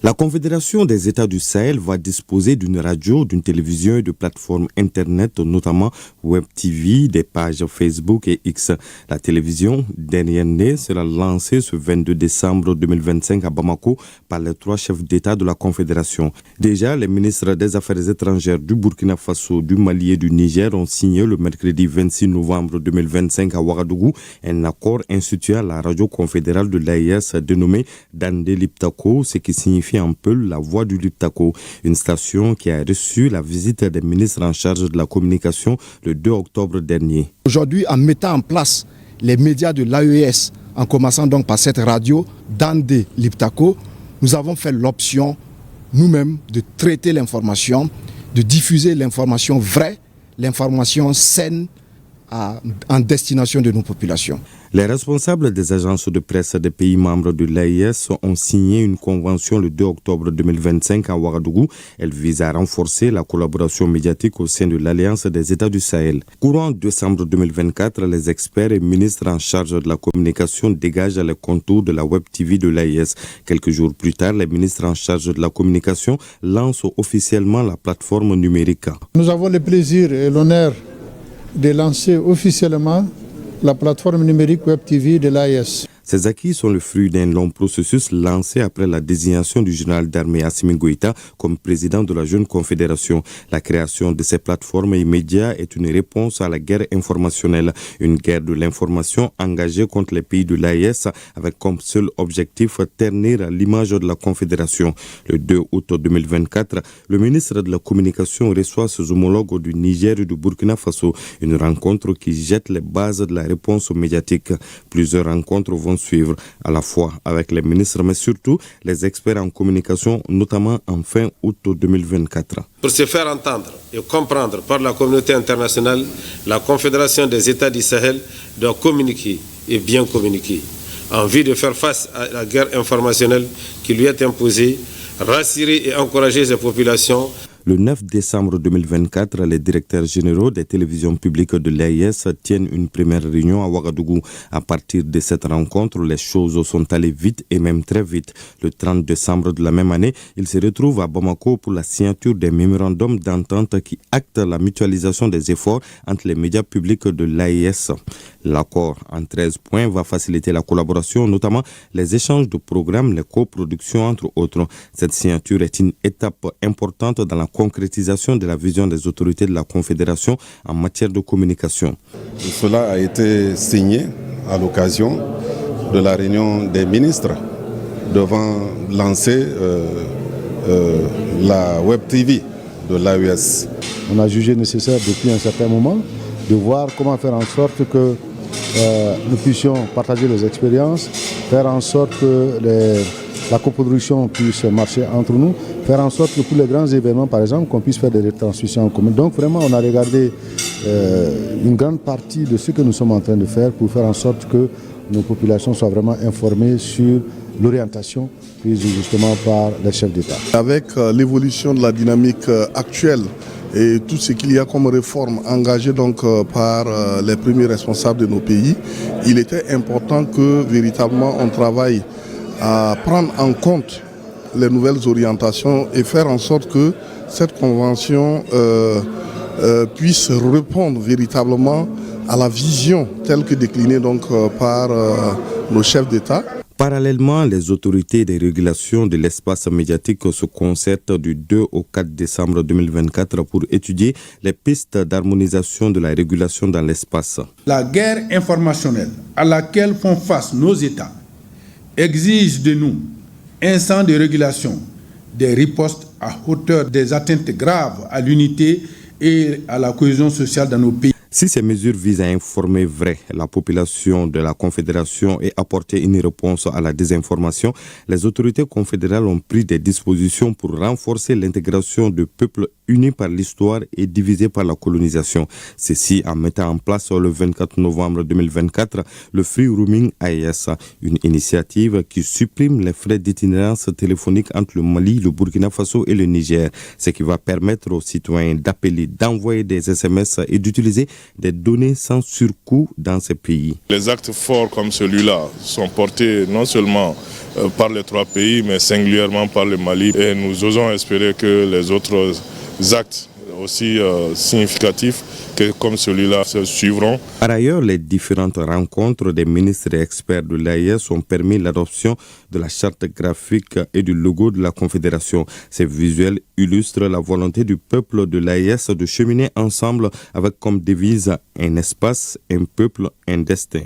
La Confédération des États du Sahel va disposer d'une radio, d'une télévision et de plateformes Internet, notamment Web TV, des pages Facebook et X. La télévision, dernière née, sera lancée ce 22 décembre 2025 à Bamako par les 3 chefs d'État de la Confédération. Déjà, les ministres des Affaires étrangères du Burkina Faso, du Mali et du Niger ont signé le mercredi 26 novembre 2025 à Ouagadougou un accord instituant la radio confédérale de l'AES dénommée Dandé Liptako, ce qui signifie un peu la voix du Liptako, une station qui a reçu la visite des ministres en charge de la communication le 2 octobre dernier. Aujourd'hui, en mettant en place les médias de l'AES, en commençant donc par cette radio Dandé Liptako, nous avons fait l'option nous-mêmes de traiter l'information, de diffuser l'information vraie, l'information saine en destination de nos populations. Les responsables des agences de presse des pays membres de l'AES ont signé une convention le 2 octobre 2025 à Ouagadougou. Elle vise à renforcer la collaboration médiatique au sein de l'Alliance des États du Sahel. Courant décembre 2024, les experts et ministres en charge de la communication dégagent les contours de la Web TV de l'AES. Quelques jours plus tard, les ministres en charge de la communication lancent officiellement la plateforme numérique. Nous avons le plaisir et l'honneur de lancer officiellement la plateforme numérique Web TV de l'AES. Ces acquis sont le fruit d'un long processus lancé après la désignation du général d'armée Assimi Goïta comme président de la jeune confédération. La création de ces plateformes immédiates est une réponse à la guerre informationnelle, une guerre de l'information engagée contre les pays de l'AES avec comme seul objectif ternir l'image de la confédération. Le 2 août 2024, le ministre de la Communication reçoit ses homologues du Niger et du Burkina Faso, une rencontre qui jette les bases de la réponse médiatique. Plusieurs rencontres vont suivre à la fois avec les ministres mais surtout les experts en communication, notamment en fin août 2024. Pour se faire entendre et comprendre par la communauté internationale, la Confédération des États du Sahel doit communiquer et bien communiquer en vue de faire face à la guerre informationnelle qui lui est imposée, rassurer et encourager ses populations. Le 9 décembre 2024, les directeurs généraux des télévisions publiques de l'AES tiennent une première réunion à Ouagadougou. À partir de cette rencontre, les choses sont allées vite et même très vite. Le 30 décembre de la même année, ils se retrouvent à Bamako pour la signature des mémorandums d'entente qui actent la mutualisation des efforts entre les médias publics de l'AES. L'accord en 13 points va faciliter la collaboration, notamment les échanges de programmes, les coproductions entre autres. Cette signature est une étape importante dans la concrétisation de la vision des autorités de la Confédération en matière de communication. Cela a été signé à l'occasion de la réunion des ministres devant lancer la Web TV de l'AES. On a jugé nécessaire depuis un certain moment de voir comment faire en sorte que nous puissions partager les expériences, faire en sorte que la coproduction puisse marcher entre nous, faire en sorte que pour les grands événements, par exemple, qu'on puisse faire des retransmissions en commun. Donc vraiment, on a regardé une grande partie de ce que nous sommes en train de faire pour faire en sorte que nos populations soient vraiment informées sur l'orientation prise justement par les chefs d'État. Avec l'évolution de la dynamique actuelle et tout ce qu'il y a comme réforme engagée donc par les premiers responsables de nos pays, il était important que véritablement on travaille à prendre en compte les nouvelles orientations et faire en sorte que cette convention puisse répondre véritablement à la vision telle que déclinée donc par nos chefs d'État. Parallèlement, les autorités de régulation de l'espace médiatique se concertent du 2 au 4 décembre 2024 pour étudier les pistes d'harmonisation de la régulation dans l'espace. La guerre informationnelle à laquelle font face nos États exige de nous un sens de régulation, des ripostes à hauteur des atteintes graves à l'unité et à la cohésion sociale dans nos pays. Si ces mesures visent à informer la population de la Confédération et apporter une réponse à la désinformation, les autorités confédérales ont pris des dispositions pour renforcer l'intégration de peuples unis par l'histoire et divisés par la colonisation. Ceci en mettant en place le 24 novembre 2024 le Free Roaming AES, une initiative qui supprime les frais d'itinérance téléphonique entre le Mali, le Burkina Faso et le Niger, ce qui va permettre aux citoyens d'appeler, d'envoyer des SMS et d'utiliser des données sans surcoût dans ces pays. Les actes forts comme celui-là sont portés non seulement par les trois pays, mais singulièrement par le Mali. Et nous osons espérer que les autres actes aussi significatifs que comme celui-là se suivront. Par ailleurs, les différentes rencontres des ministres et experts de l'AES ont permis l'adoption de la charte graphique et du logo de la Confédération. Ces visuels illustrent la volonté du peuple de l'AES de cheminer ensemble avec comme devise un espace, un peuple, un destin.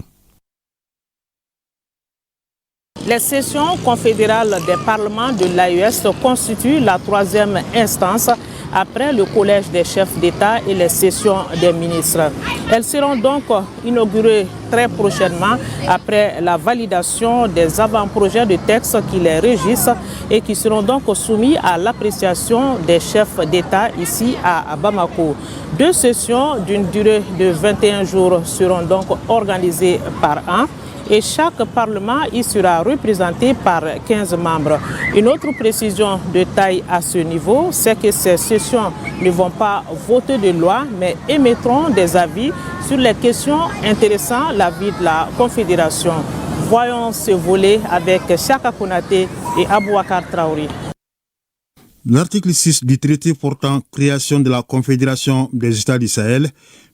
Les sessions confédérales des parlements de l'AES constituent la troisième instance après le collège des chefs d'État et les sessions des ministres. Elles seront donc inaugurées très prochainement après la validation des avant-projets de textes qui les régissent et qui seront donc soumis à l'appréciation des chefs d'État ici à Bamako. 2 sessions d'une durée de 21 jours seront donc organisées par an. Et chaque parlement y sera représenté par 15 membres. Une autre précision de taille à ce niveau, c'est que ces sessions ne vont pas voter de loi, mais émettront des avis sur les questions intéressant la vie de la Confédération. Voyons ce volet avec Chaka Konaté et Abouakar Traoré. L'article 6 du traité portant création de la Confédération des États du Sahel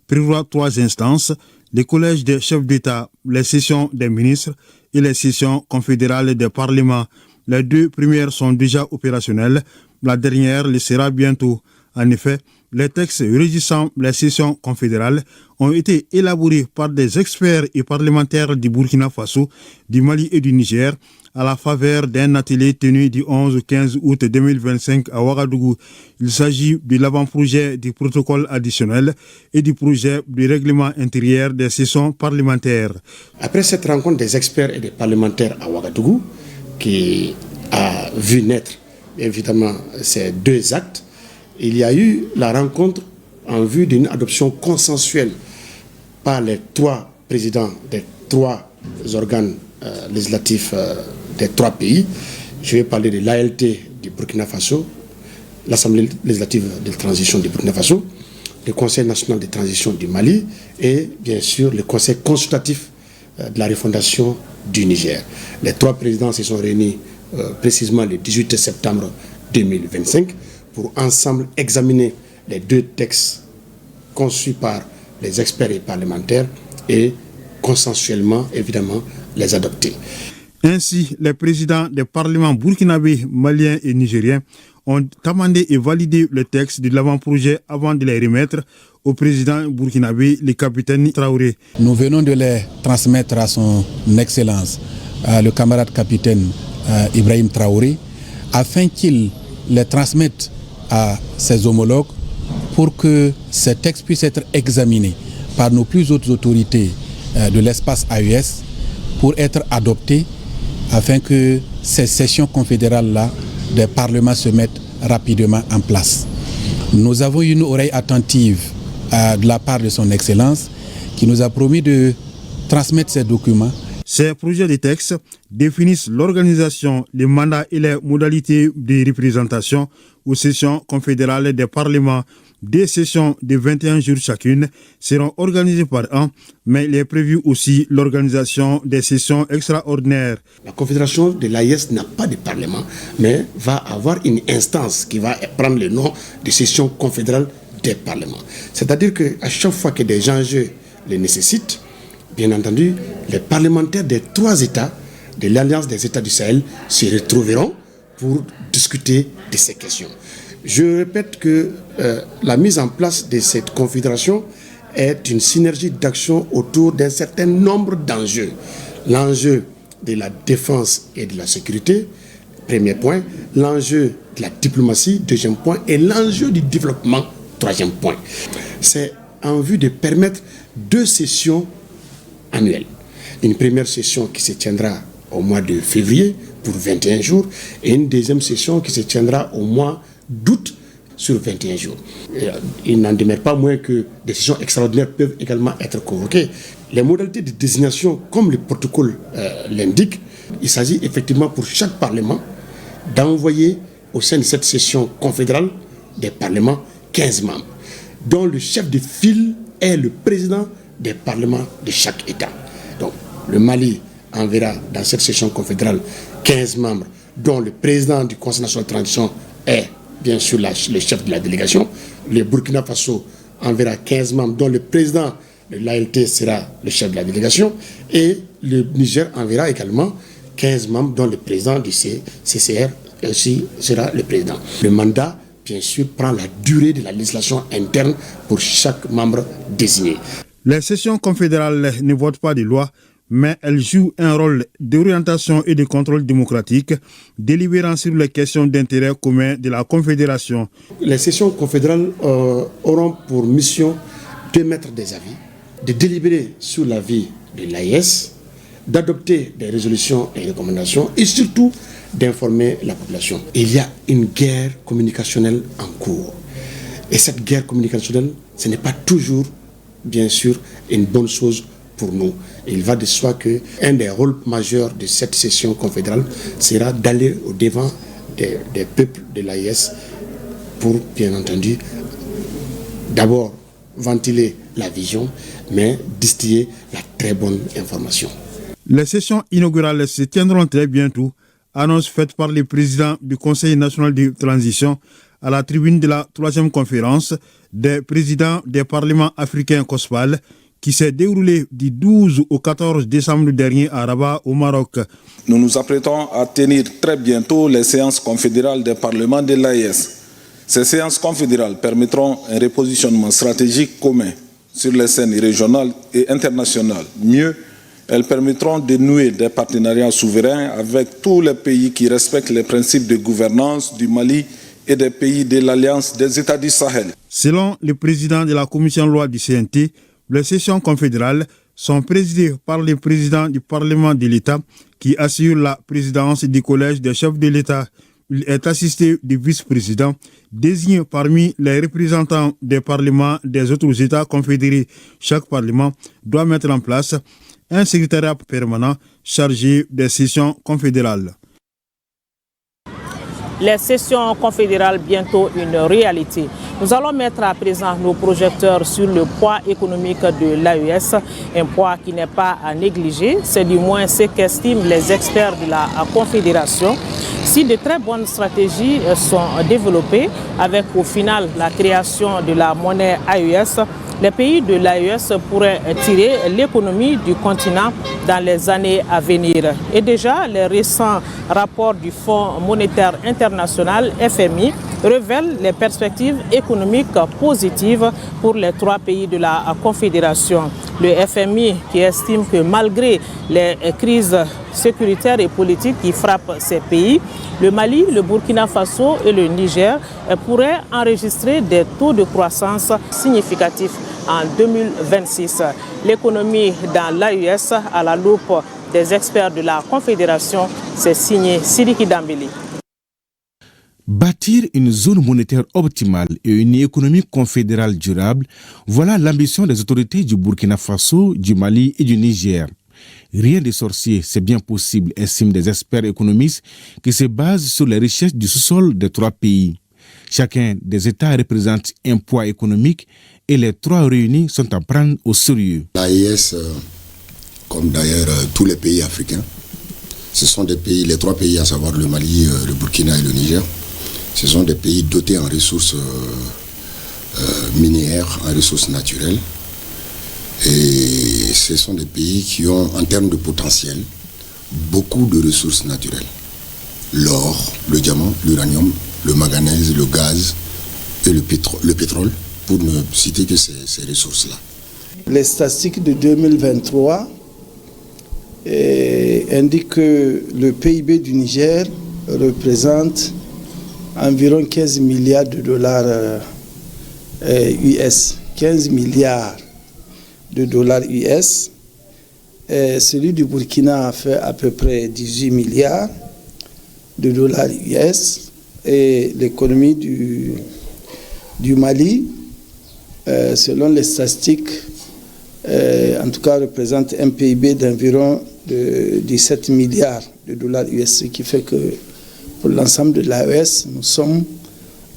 prévoit 3 instances, les collèges des chefs d'État, les sessions des ministres et les sessions confédérales des parlements. Les 2 premières sont déjà opérationnelles, la dernière le sera bientôt. En effet, les textes régissant les sessions confédérales ont été élaborés par des experts et parlementaires du Burkina Faso, du Mali et du Niger, à la faveur d'un atelier tenu du 11 au 15 août 2025 à Ouagadougou. Il s'agit de l'avant-projet du protocole additionnel et du projet du règlement intérieur des sessions parlementaires. Après cette rencontre des experts et des parlementaires à Ouagadougou, qui a vu naître évidemment ces 2 actes, il y a eu la rencontre en vue d'une adoption consensuelle par les 3 présidents des 3 organes législatifs des 3 pays. Je vais parler de l'ALT du Burkina Faso, l'Assemblée législative de transition du Burkina Faso, le Conseil national de transition du Mali et bien sûr le Conseil consultatif de la refondation du Niger. Les 3 présidents se sont réunis précisément le 18 septembre 2025 pour ensemble examiner les 2 textes conçus par les experts et parlementaires et consensuellement évidemment les adopter. Ainsi, les présidents des parlements burkinabés, maliens et nigériens ont amendé et validé le texte de l'avant-projet avant de les remettre au président burkinabé, le capitaine Traoré. Nous venons de les transmettre à son Excellence, le camarade capitaine Ibrahim Traoré, afin qu'il les transmette à ses homologues pour que ces textes puissent être examinés par nos plus hautes autorités de l'espace AES pour être adoptés afin que ces sessions confédérales-là des parlements se mettent rapidement en place. Nous avons une oreille attentive de la part de son Excellence qui nous a promis de transmettre ces documents Ces projets de texte définissent l'organisation, les mandats et les modalités de représentation aux sessions confédérales des parlements. Des sessions de 21 jours chacune seront organisées par an, mais il est prévu aussi l'organisation des sessions extraordinaires. La Confédération de l'AES n'a pas de parlement, mais va avoir une instance qui va prendre le nom de session confédérale des parlements. C'est-à-dire qu'à chaque fois que des enjeux les nécessitent, bien entendu, les parlementaires des 3 États de l'Alliance des États du Sahel se retrouveront pour discuter de ces questions. Je répète que la mise en place de cette confédération est une synergie d'action autour d'un certain nombre d'enjeux. L'enjeu de la défense et de la sécurité, premier point. L'enjeu de la diplomatie, deuxième point. Et l'enjeu du développement, troisième point. C'est en vue de permettre 2 sessions annuelles. Une première session qui se tiendra au mois de février pour 21 jours et une deuxième session qui se tiendra au mois d'août sur 21 jours. Il n'en demeure pas moins que des sessions extraordinaires peuvent également être convoquées. Les modalités de désignation, comme le protocole l'indique, il s'agit effectivement pour chaque parlement d'envoyer au sein de cette session confédérale des parlements 15 membres, dont le chef de file est le président des parlements de chaque État. Donc le Mali enverra dans cette session confédérale 15 membres, dont le président du Conseil national de transition est bien sûr le chef de la délégation. Le Burkina Faso enverra 15 membres, dont le président de l'ALT sera le chef de la délégation. Et le Niger enverra également 15 membres, dont le président du CCR aussi sera le président. Le mandat, bien sûr, prend la durée de la législation interne pour chaque membre désigné. Les sessions confédérales ne votent pas de loi, mais elles jouent un rôle d'orientation et de contrôle démocratique, délibérant sur les questions d'intérêt commun de la Confédération. Les sessions confédérales auront pour mission d'émettre des avis, de délibérer sur l'avis de l'AES, d'adopter des résolutions et recommandations et surtout d'informer la population. Il y a une guerre communicationnelle en cours. Et cette guerre communicationnelle, ce n'est pas toujours, bien sûr, une bonne chose pour nous. Il va de soi qu'un des rôles majeurs de cette session confédérale sera d'aller au-devant des peuples de l'AES pour, bien entendu, d'abord ventiler la vision, mais distiller la très bonne information. Les sessions inaugurales se tiendront très bientôt, annonce faite par le président du Conseil national de transition à la tribune de la 3e conférence des présidents des parlements africains COSPAL, qui s'est déroulé du 12 au 14 décembre dernier à Rabat, au Maroc. Nous nous apprêtons à tenir très bientôt les séances confédérales des parlements de l'AES. Ces séances confédérales permettront un repositionnement stratégique commun sur les scènes régionales et internationales. Mieux, elles permettront de nouer des partenariats souverains avec tous les pays qui respectent les principes de gouvernance du Mali et des pays de l'Alliance des États du Sahel. Selon le président de la commission loi du CNT, les sessions confédérales sont présidées par le président du Parlement de l'État qui assure la présidence du collège des chefs de l'État. Il est assisté du vice-président désigné parmi les représentants des parlements des autres États confédérés. Chaque parlement doit mettre en place un secrétariat permanent chargé des sessions confédérales. Les sessions confédérales, bientôt une réalité. Nous allons mettre à présent nos projecteurs sur le poids économique de l'AES, un poids qui n'est pas à négliger, c'est du moins ce qu'estiment les experts de la Confédération. Si de très bonnes stratégies sont développées, avec au final la création de la monnaie AES, les pays de l'AES pourraient tirer l'économie du continent dans les années à venir. Et déjà, les récents rapports du Fonds monétaire international, FMI, révèlent les perspectives économiques positives pour les 3 pays de la Confédération. Le FMI qui estime que malgré les crises sécuritaires et politiques qui frappent ces pays, le Mali, le Burkina Faso et le Niger pourraient enregistrer des taux de croissance significatifs en 2026. L'économie dans l'AES à la loupe des experts de la Confédération, c'est signé Sidiki Dambili. Bâtir une zone monétaire optimale et une économie confédérale durable, voilà l'ambition des autorités du Burkina Faso, du Mali et du Niger. Rien de sorcier, c'est bien possible, estiment des experts économistes qui se basent sur les richesses du sous-sol des 3 pays. Chacun des États représente un poids économique et les 3 réunis sont à prendre au sérieux. L'AES, comme d'ailleurs tous les pays africains, ce sont des pays, les 3 pays, à savoir le Mali, le Burkina et le Niger, ce sont des pays dotés en ressources minières, en ressources naturelles. Et ce sont des pays qui ont, en termes de potentiel, beaucoup de ressources naturelles. L'or, le diamant, l'uranium, le manganèse, le gaz et le pétrole, pour ne citer que ces ressources-là. Les statistiques de 2023 indiquent que le PIB du Niger représente environ 15 milliards de dollars US. 15 milliards de dollars US. Celui du Burkina a fait à peu près 18 milliards de dollars US. Et l'économie du Mali, selon les statistiques, en tout cas représente un PIB d'environ 17 milliards de dollars US, ce qui fait que pour l'ensemble de l'AES, nous sommes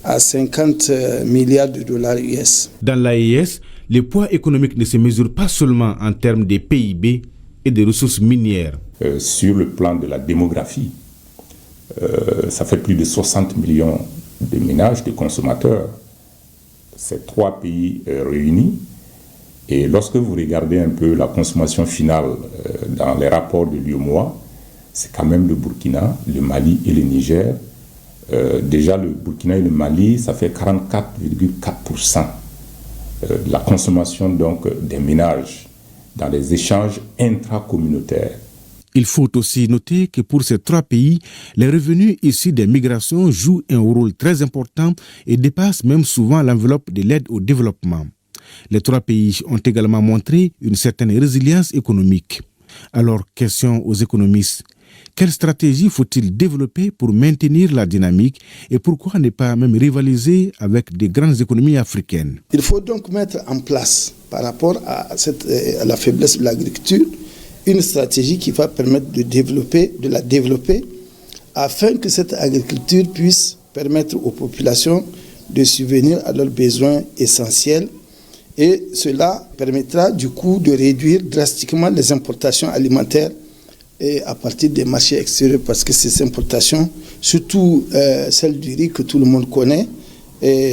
à 50 milliards de dollars US. Dans l'AES, le poids économique ne se mesure pas seulement en termes de PIB et de ressources minières. Sur le plan de la démographie, ça fait plus de 60 millions de ménages, de consommateurs. Ces 3 pays réunis. Et lorsque vous regardez un peu la consommation finale dans les rapports de l'UEMOA, c'est quand même le Burkina, le Mali et le Niger. Déjà, le Burkina et le Mali, ça fait 44,4% de la consommation donc, des ménages dans les échanges intracommunautaires. Il faut aussi noter que pour ces 3 pays, les revenus issus des migrations jouent un rôle très important et dépassent même souvent l'enveloppe de l'aide au développement. Les 3 pays ont également montré une certaine résilience économique. Alors, question aux économistes. Quelle stratégie faut-il développer pour maintenir la dynamique et pourquoi ne pas même rivaliser avec des grandes économies africaines? Il faut donc mettre en place, par rapport à la faiblesse de l'agriculture, une stratégie qui va permettre de la développer afin que cette agriculture puisse permettre aux populations de subvenir à leurs besoins essentiels et cela permettra du coup de réduire drastiquement les importations alimentaires et à partir des marchés extérieurs parce que ces importations, surtout celles du riz que tout le monde connaît,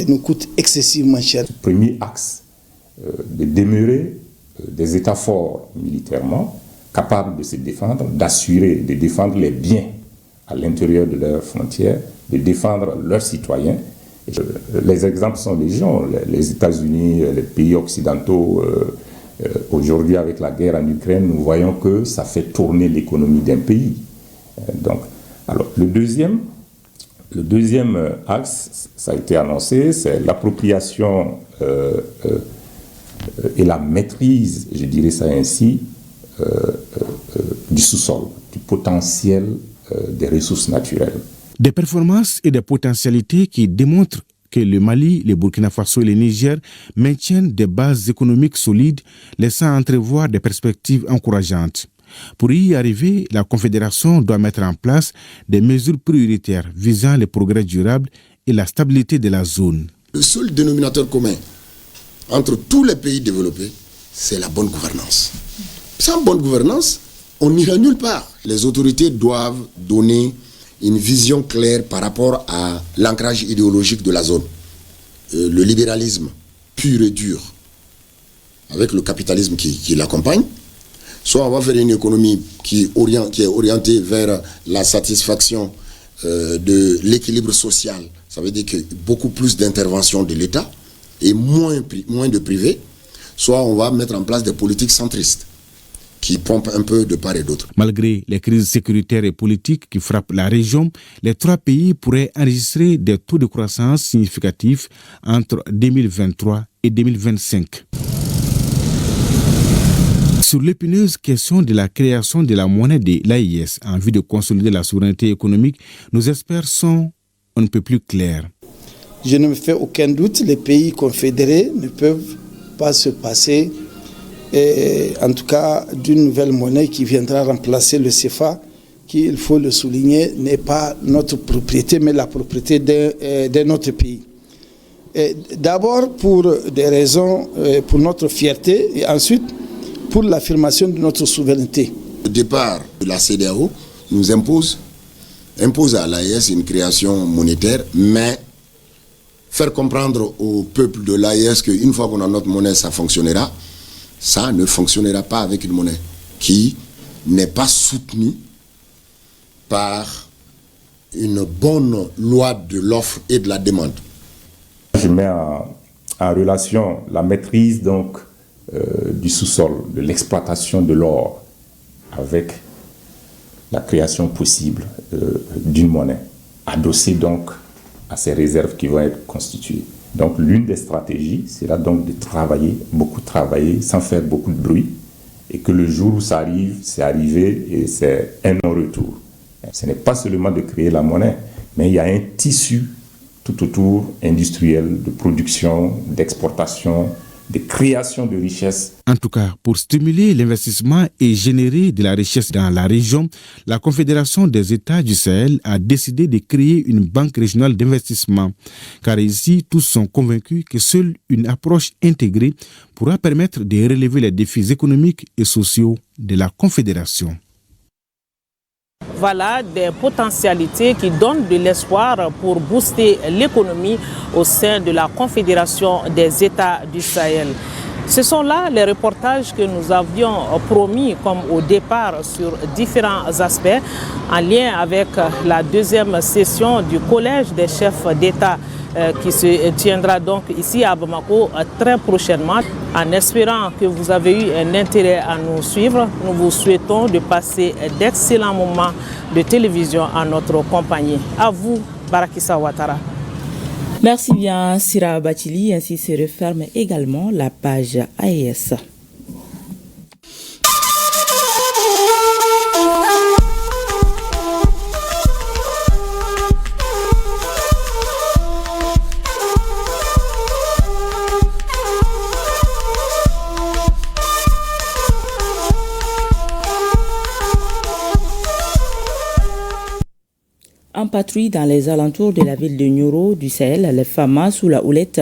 nous coûtent excessivement cher. Le premier axe, de demeurer des États forts militairement, capables de se défendre, de défendre les biens à l'intérieur de leurs frontières, de défendre leurs citoyens. Les exemples sont légion. Les États-Unis, les pays occidentaux, aujourd'hui avec la guerre en Ukraine, nous voyons que ça fait tourner l'économie d'un pays. Donc, alors, le deuxième axe, ça a été annoncé, c'est l'appropriation et la maîtrise, je dirais ça ainsi, du sous-sol, du potentiel des ressources naturelles. Des performances et des potentialités qui démontrent que le Mali, le Burkina Faso et le Niger maintiennent des bases économiques solides, laissant entrevoir des perspectives encourageantes. Pour y arriver, la Confédération doit mettre en place des mesures prioritaires visant le progrès durable et la stabilité de la zone. Le seul dénominateur commun entre tous les pays développés, c'est la bonne gouvernance. Sans bonne gouvernance, on n'ira nulle part. Les autorités doivent donner une vision claire par rapport à l'ancrage idéologique de la zone. Le libéralisme pur et dur, avec le capitalisme qui l'accompagne, soit on va faire une économie qui est orientée vers la satisfaction de l'équilibre social, ça veut dire que beaucoup plus d'intervention de l'État et moins de privé, soit on va mettre en place des politiques centristes qui pompent un peu de part et d'autre. Malgré les crises sécuritaires et politiques qui frappent la région, les 3 pays pourraient enregistrer des taux de croissance significatifs entre 2023 et 2025. Sur l'épineuse question de la création de la monnaie de l'AES en vue de consolider la souveraineté économique, nos experts sont un peu plus clairs. Je ne me fais aucun doute, les pays confédérés ne peuvent pas se passer et en tout cas d'une nouvelle monnaie qui viendra remplacer le CFA, qui, il faut le souligner, n'est pas notre propriété, mais la propriété de notre pays. D'abord pour des raisons, pour notre fierté, et ensuite pour l'affirmation de notre souveraineté. Le départ de la CEDEAO nous impose à l'AES une création monétaire, mais faire comprendre au peuple de l'AES qu'une fois qu'on a notre monnaie, ça fonctionnera. Ça ne fonctionnera pas avec une monnaie qui n'est pas soutenue par une bonne loi de l'offre et de la demande. Je mets en relation la maîtrise donc du sous-sol, de l'exploitation de l'or avec la création possible d'une monnaie, adossée donc à ces réserves qui vont être constituées. Donc l'une des stratégies, c'est là donc de travailler, beaucoup travailler, sans faire beaucoup de bruit, et que le jour où ça arrive, c'est arrivé et c'est un non-retour. Ce n'est pas seulement de créer la monnaie, mais il y a un tissu tout autour industriel, de production, d'exportation, de création de richesses. En tout cas, pour stimuler l'investissement et générer de la richesse dans la région, la Confédération des États du Sahel a décidé de créer une banque régionale d'investissement. Car ici, tous sont convaincus que seule une approche intégrée pourra permettre de relever les défis économiques et sociaux de la Confédération. Voilà des potentialités qui donnent de l'espoir pour booster l'économie au sein de la Confédération des États du Sahel. Ce sont là les reportages que nous avions promis comme au départ sur différents aspects en lien avec la deuxième session du Collège des chefs d'État qui se tiendra donc ici à Bamako très prochainement. En espérant que vous avez eu un intérêt à nous suivre, nous vous souhaitons de passer d'excellents moments de télévision en notre compagnie. À vous, Barakissa Ouattara. Merci bien, Sira Bachili. Ainsi se referme également la page AES. En patrouille dans les alentours de la ville de Nioro du Sahel, les FAMA sous la houlette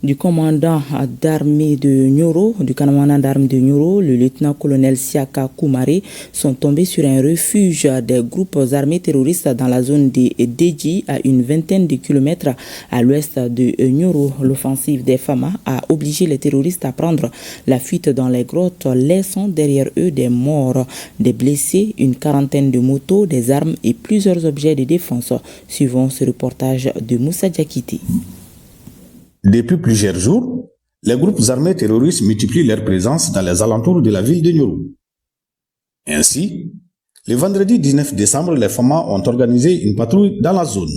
du commandant d'armée de Nioro, le lieutenant-colonel Siaka Koumare, sont tombés sur un refuge des groupes armés terroristes dans la zone de Deji, à une vingtaine de kilomètres à l'ouest de Nioro. L'offensive des FAMA a obligé les terroristes à prendre la fuite dans les grottes, laissant derrière eux des morts, des blessés, une quarantaine de motos, des armes et plusieurs objets de défense. Suivant ce reportage de Moussa Diakité. Depuis plusieurs jours, les groupes armés terroristes multiplient leur présence dans les alentours de la ville de Nioro. Ainsi, le vendredi 19 décembre, les FAMA ont organisé une patrouille dans la zone.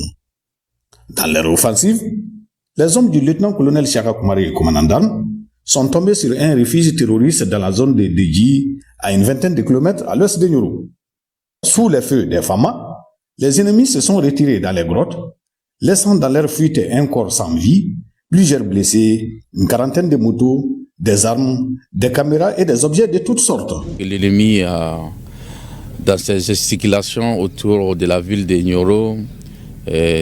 Dans leur offensive, les hommes du lieutenant-colonel Siaka Koumare, commandant d'armes, sont tombés sur un refuge terroriste dans la zone de Deji, à une vingtaine de kilomètres à l'ouest de Nioro. Sous les feux des FAMA, les ennemis se sont retirés dans les grottes, laissant dans leur fuite un corps sans vie, plusieurs blessés, une quarantaine de motos, des armes, des caméras et des objets de toutes sortes. L'ennemi, dans ses gesticulations autour de la ville de Nioro,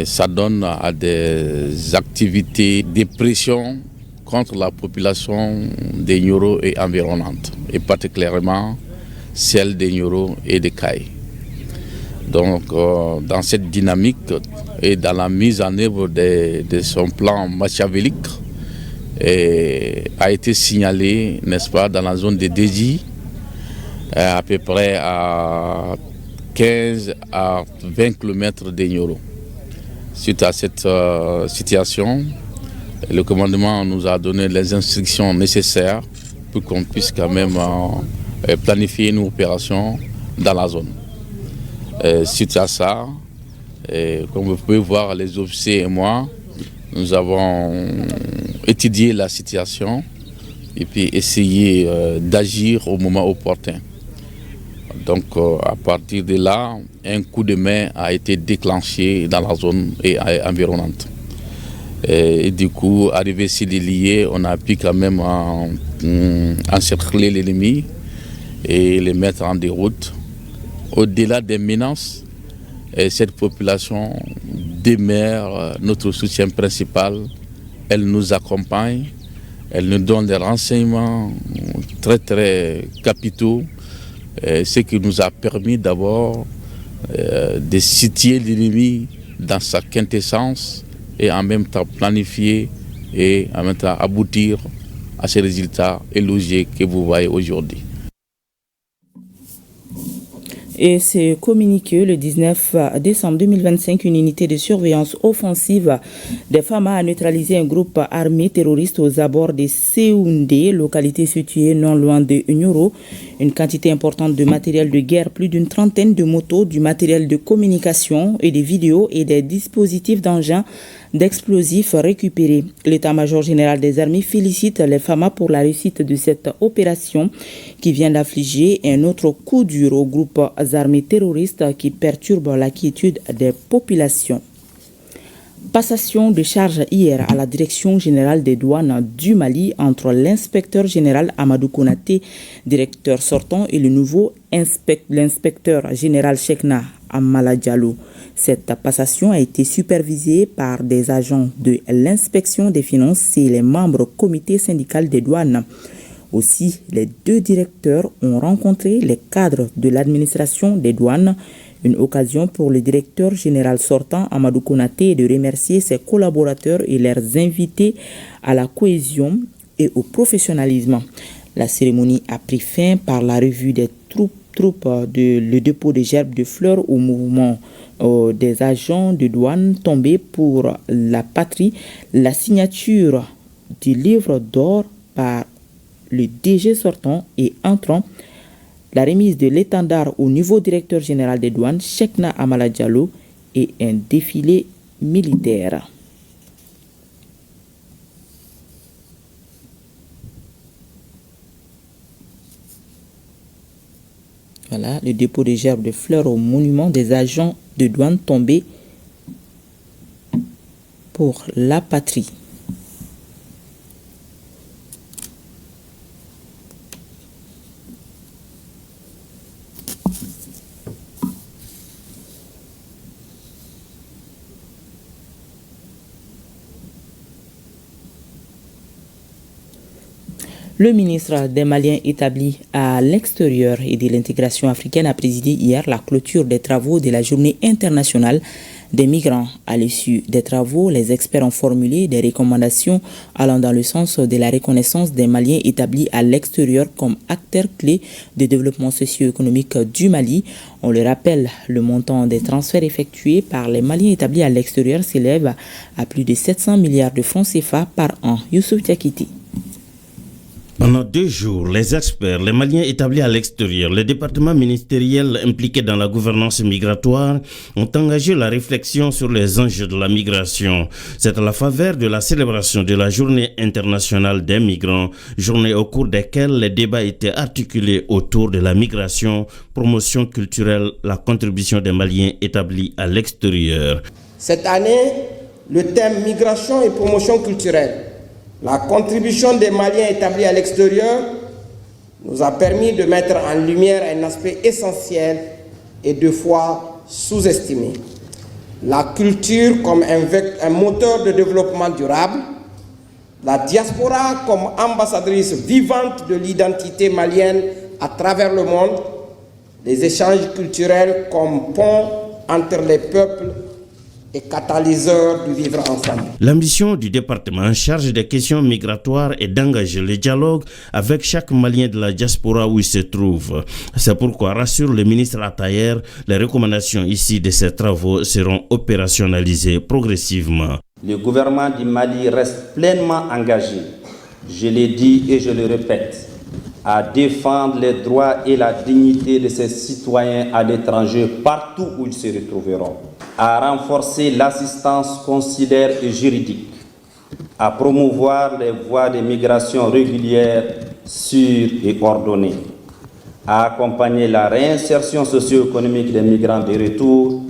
ça donne à des activités de pression contre la population de Nioro et environnante, et particulièrement celle de Nioro et de Kaye. Donc, dans cette dynamique et dans la mise en œuvre de son plan machiavélique, a été signalé, n'est-ce pas, dans la zone de Deji, à peu près à 15 à 20 km de Nioro. Suite à cette situation, le commandement nous a donné les instructions nécessaires pour qu'on puisse quand même planifier une opération dans la zone. Suite à ça, comme vous pouvez voir, les officiers et moi, nous avons étudié la situation et puis essayé d'agir au moment opportun. Donc à partir de là, un coup de main a été déclenché dans la zone environnante. Et du coup, arrivé sur les liés, on a pu quand même encercler l'ennemi et les mettre en déroute. Au-delà des menaces, cette population demeure notre soutien principal. Elle nous accompagne, elle nous donne des renseignements très très capitaux, ce qui nous a permis d'abord de situer l'ennemi dans sa quintessence et en même temps planifier et en même temps aboutir à ces résultats élogieux que vous voyez aujourd'hui. Et c'est communiqué le 19 décembre 2025, une unité de surveillance offensive des FAMA a neutralisé un groupe armé terroriste aux abords de Séoundé, localité située non loin de Nyoro. Une quantité importante de matériel de guerre, plus d'une trentaine de motos, du matériel de communication et des vidéos et des dispositifs d'engins d'explosifs récupérés. L'état-major général des armées félicite les FAMA pour la réussite de cette opération qui vient d'affliger un autre coup dur aux groupes armés terroristes qui perturbent la quiétude des populations. Passation de charge hier à la direction générale des douanes du Mali entre l'inspecteur général Amadou Konaté, directeur sortant, et le nouveau l'inspecteur général Chekna Amala Diallo. Cette passation a été supervisée par des agents de l'inspection des finances et les membres du comité syndical des douanes. Aussi, les deux directeurs ont rencontré les cadres de l'administration des douanes. Une occasion pour le directeur général sortant, Amadou Konaté, de remercier ses collaborateurs et leurs invités à la cohésion et au professionnalisme. La cérémonie a pris fin par la revue des troupes de le dépôt de gerbes de fleurs au mouvement des agents de douane tombés pour la patrie, la signature du livre d'or par le DG sortant et entrant, la remise de l'étendard au nouveau directeur général des douanes, Chekna Amala Diallo, et un défilé militaire. Voilà, le dépôt de gerbes de fleurs au monument des agents de douane tombés pour la patrie. Le ministre des Maliens établi à l'extérieur et de l'intégration africaine a présidé hier la clôture des travaux de la Journée internationale des migrants. À l'issue des travaux, les experts ont formulé des recommandations allant dans le sens de la reconnaissance des Maliens établis à l'extérieur comme acteurs clés de développement socio-économique du Mali. On le rappelle, le montant des transferts effectués par les Maliens établis à l'extérieur s'élève à plus de 700 milliards de francs CFA par an. Youssouf Diakité. Pendant 2 jours, les experts, les Maliens établis à l'extérieur, les départements ministériels impliqués dans la gouvernance migratoire ont engagé la réflexion sur les enjeux de la migration. C'est à la faveur de la célébration de la Journée internationale des migrants, journée au cours desquelles les débats étaient articulés autour de la migration, promotion culturelle, la contribution des Maliens établis à l'extérieur. Cette année, le thème migration et promotion culturelle. La contribution des Maliens établis à l'extérieur nous a permis de mettre en lumière un aspect essentiel et deux fois sous-estimé. La culture comme un moteur de développement durable, la diaspora comme ambassadrice vivante de l'identité malienne à travers le monde, les échanges culturels comme pont entre les peuples et catalyseur du vivre ensemble. L'ambition du département en charge des questions migratoires est d'engager le dialogue avec chaque Malien de la diaspora où il se trouve. C'est pourquoi, rassure le ministre Attayer, les recommandations ici de ces travaux seront opérationnalisées progressivement. Le gouvernement du Mali reste pleinement engagé, je l'ai dit et je le répète, à défendre les droits et la dignité de ses citoyens à l'étranger partout où ils se retrouveront, à renforcer l'assistance consulaire et juridique, à promouvoir les voies de migration régulières, sûres et ordonnées, à accompagner la réinsertion socio-économique des migrants de retour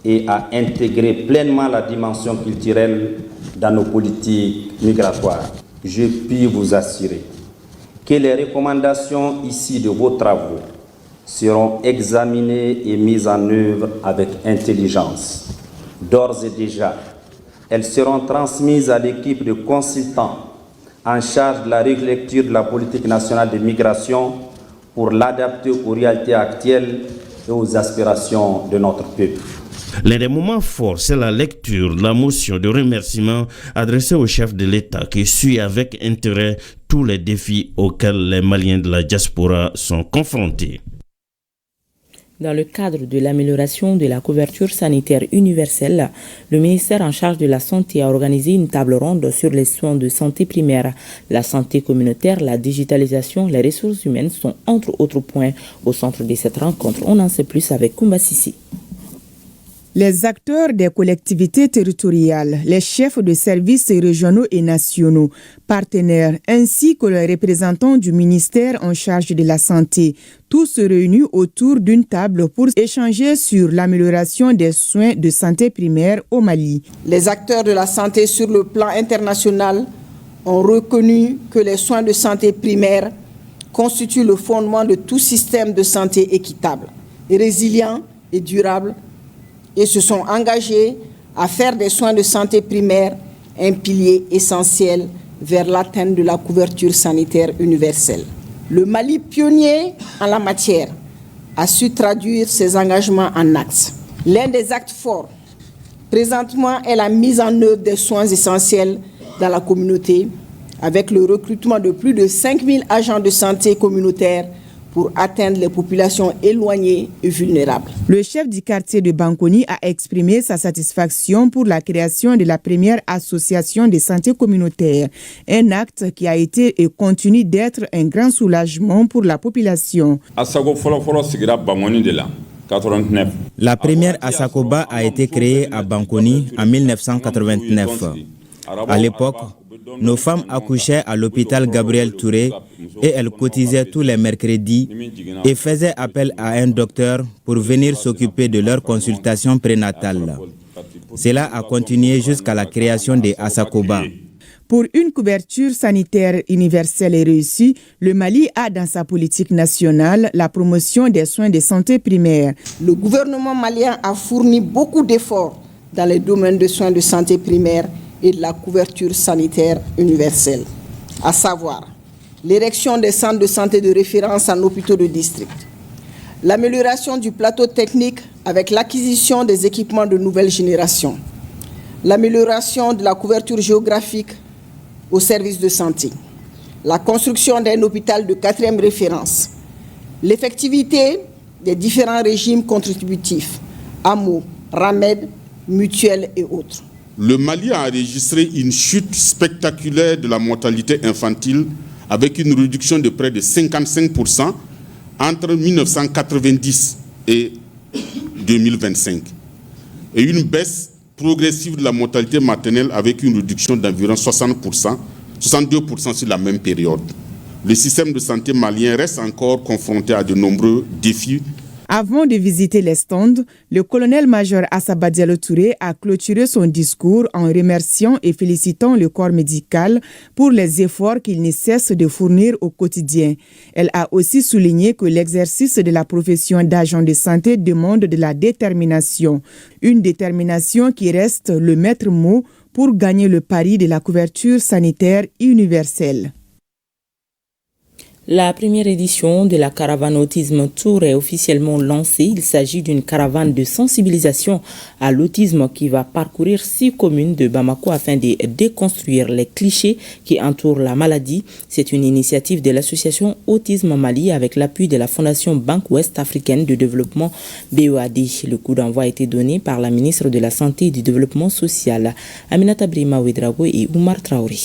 et à intégrer pleinement la dimension culturelle dans nos politiques migratoires. Je puis vous assurer que les recommandations issues de vos travaux seront examinées et mises en œuvre avec intelligence. D'ores et déjà, elles seront transmises à l'équipe de consultants en charge de la relecture de la politique nationale de migration pour l'adapter aux réalités actuelles et aux aspirations de notre peuple. L'un des moments forts, c'est la lecture de la motion de remerciement adressée au chef de l'État qui suit avec intérêt tous les défis auxquels les Maliens de la diaspora sont confrontés. Dans le cadre de l'amélioration de la couverture sanitaire universelle, le ministère en charge de la Santé a organisé une table ronde sur les soins de santé primaire. La santé communautaire, la digitalisation, les ressources humaines sont entre autres points au centre de cette rencontre. On en sait plus avec Koumba Sissi. Les acteurs des collectivités territoriales, les chefs de services régionaux et nationaux, partenaires, ainsi que les représentants du ministère en charge de la santé, tous réunis autour d'une table pour échanger sur l'amélioration des soins de santé primaire au Mali. Les acteurs de la santé sur le plan international ont reconnu que les soins de santé primaire constituent le fondement de tout système de santé équitable, résilient et durable, et se sont engagés à faire des soins de santé primaire un pilier essentiel vers l'atteinte de la couverture sanitaire universelle. Le Mali, pionnier en la matière, a su traduire ses engagements en actes. L'un des actes forts, présentement, est la mise en œuvre des soins essentiels dans la communauté, avec le recrutement de plus de 5000 agents de santé communautaires pour atteindre les populations éloignées et vulnérables. Le chef du quartier de Bankoni a exprimé sa satisfaction pour la création de la première association de santé communautaire, un acte qui a été et continue d'être un grand soulagement pour la population. La première Asakoba a été créée à Bankoni en 1989. À l'époque, nos femmes accouchaient à l'hôpital Gabriel Touré et elles cotisaient tous les mercredis et faisaient appel à un docteur pour venir s'occuper de leur consultation prénatale. Cela a continué jusqu'à la création des Asakoba. Pour une couverture sanitaire universelle et réussie, le Mali a dans sa politique nationale la promotion des soins de santé primaire. Le gouvernement malien a fourni beaucoup d'efforts dans les domaines de soins de santé primaire et de la couverture sanitaire universelle, à savoir l'érection des centres de santé de référence en hôpitaux de district, l'amélioration du plateau technique avec l'acquisition des équipements de nouvelle génération, l'amélioration de la couverture géographique aux services de santé, la construction d'un hôpital de 4e référence, l'effectivité des différents régimes contributifs, AMO, RAMED, mutuelles et autres. Le Mali a enregistré une chute spectaculaire de la mortalité infantile avec une réduction de près de 55% entre 1990 et 2025 et une baisse progressive de la mortalité maternelle avec une réduction d'environ 60%, 62% sur la même période. Le système de santé malien reste encore confronté à de nombreux défis. Avant de visiter les stands, le colonel-major Assaba Diallo Touré a clôturé son discours en remerciant et félicitant le corps médical pour les efforts qu'il ne cesse de fournir au quotidien. Elle a aussi souligné que l'exercice de la profession d'agent de santé demande de la détermination, une détermination qui reste le maître mot pour gagner le pari de la couverture sanitaire universelle. La première édition de la caravane Autisme Tour est officiellement lancée. Il s'agit d'une caravane de sensibilisation à l'autisme qui va parcourir 6 communes de Bamako afin de déconstruire les clichés qui entourent la maladie. C'est une initiative de l'association Autisme Mali avec l'appui de la Fondation Banque Ouest Africaine de Développement BOAD. Le coup d'envoi a été donné par la ministre de la Santé et du Développement Social, Aminata Brima Ouedraogo et Oumar Traoré.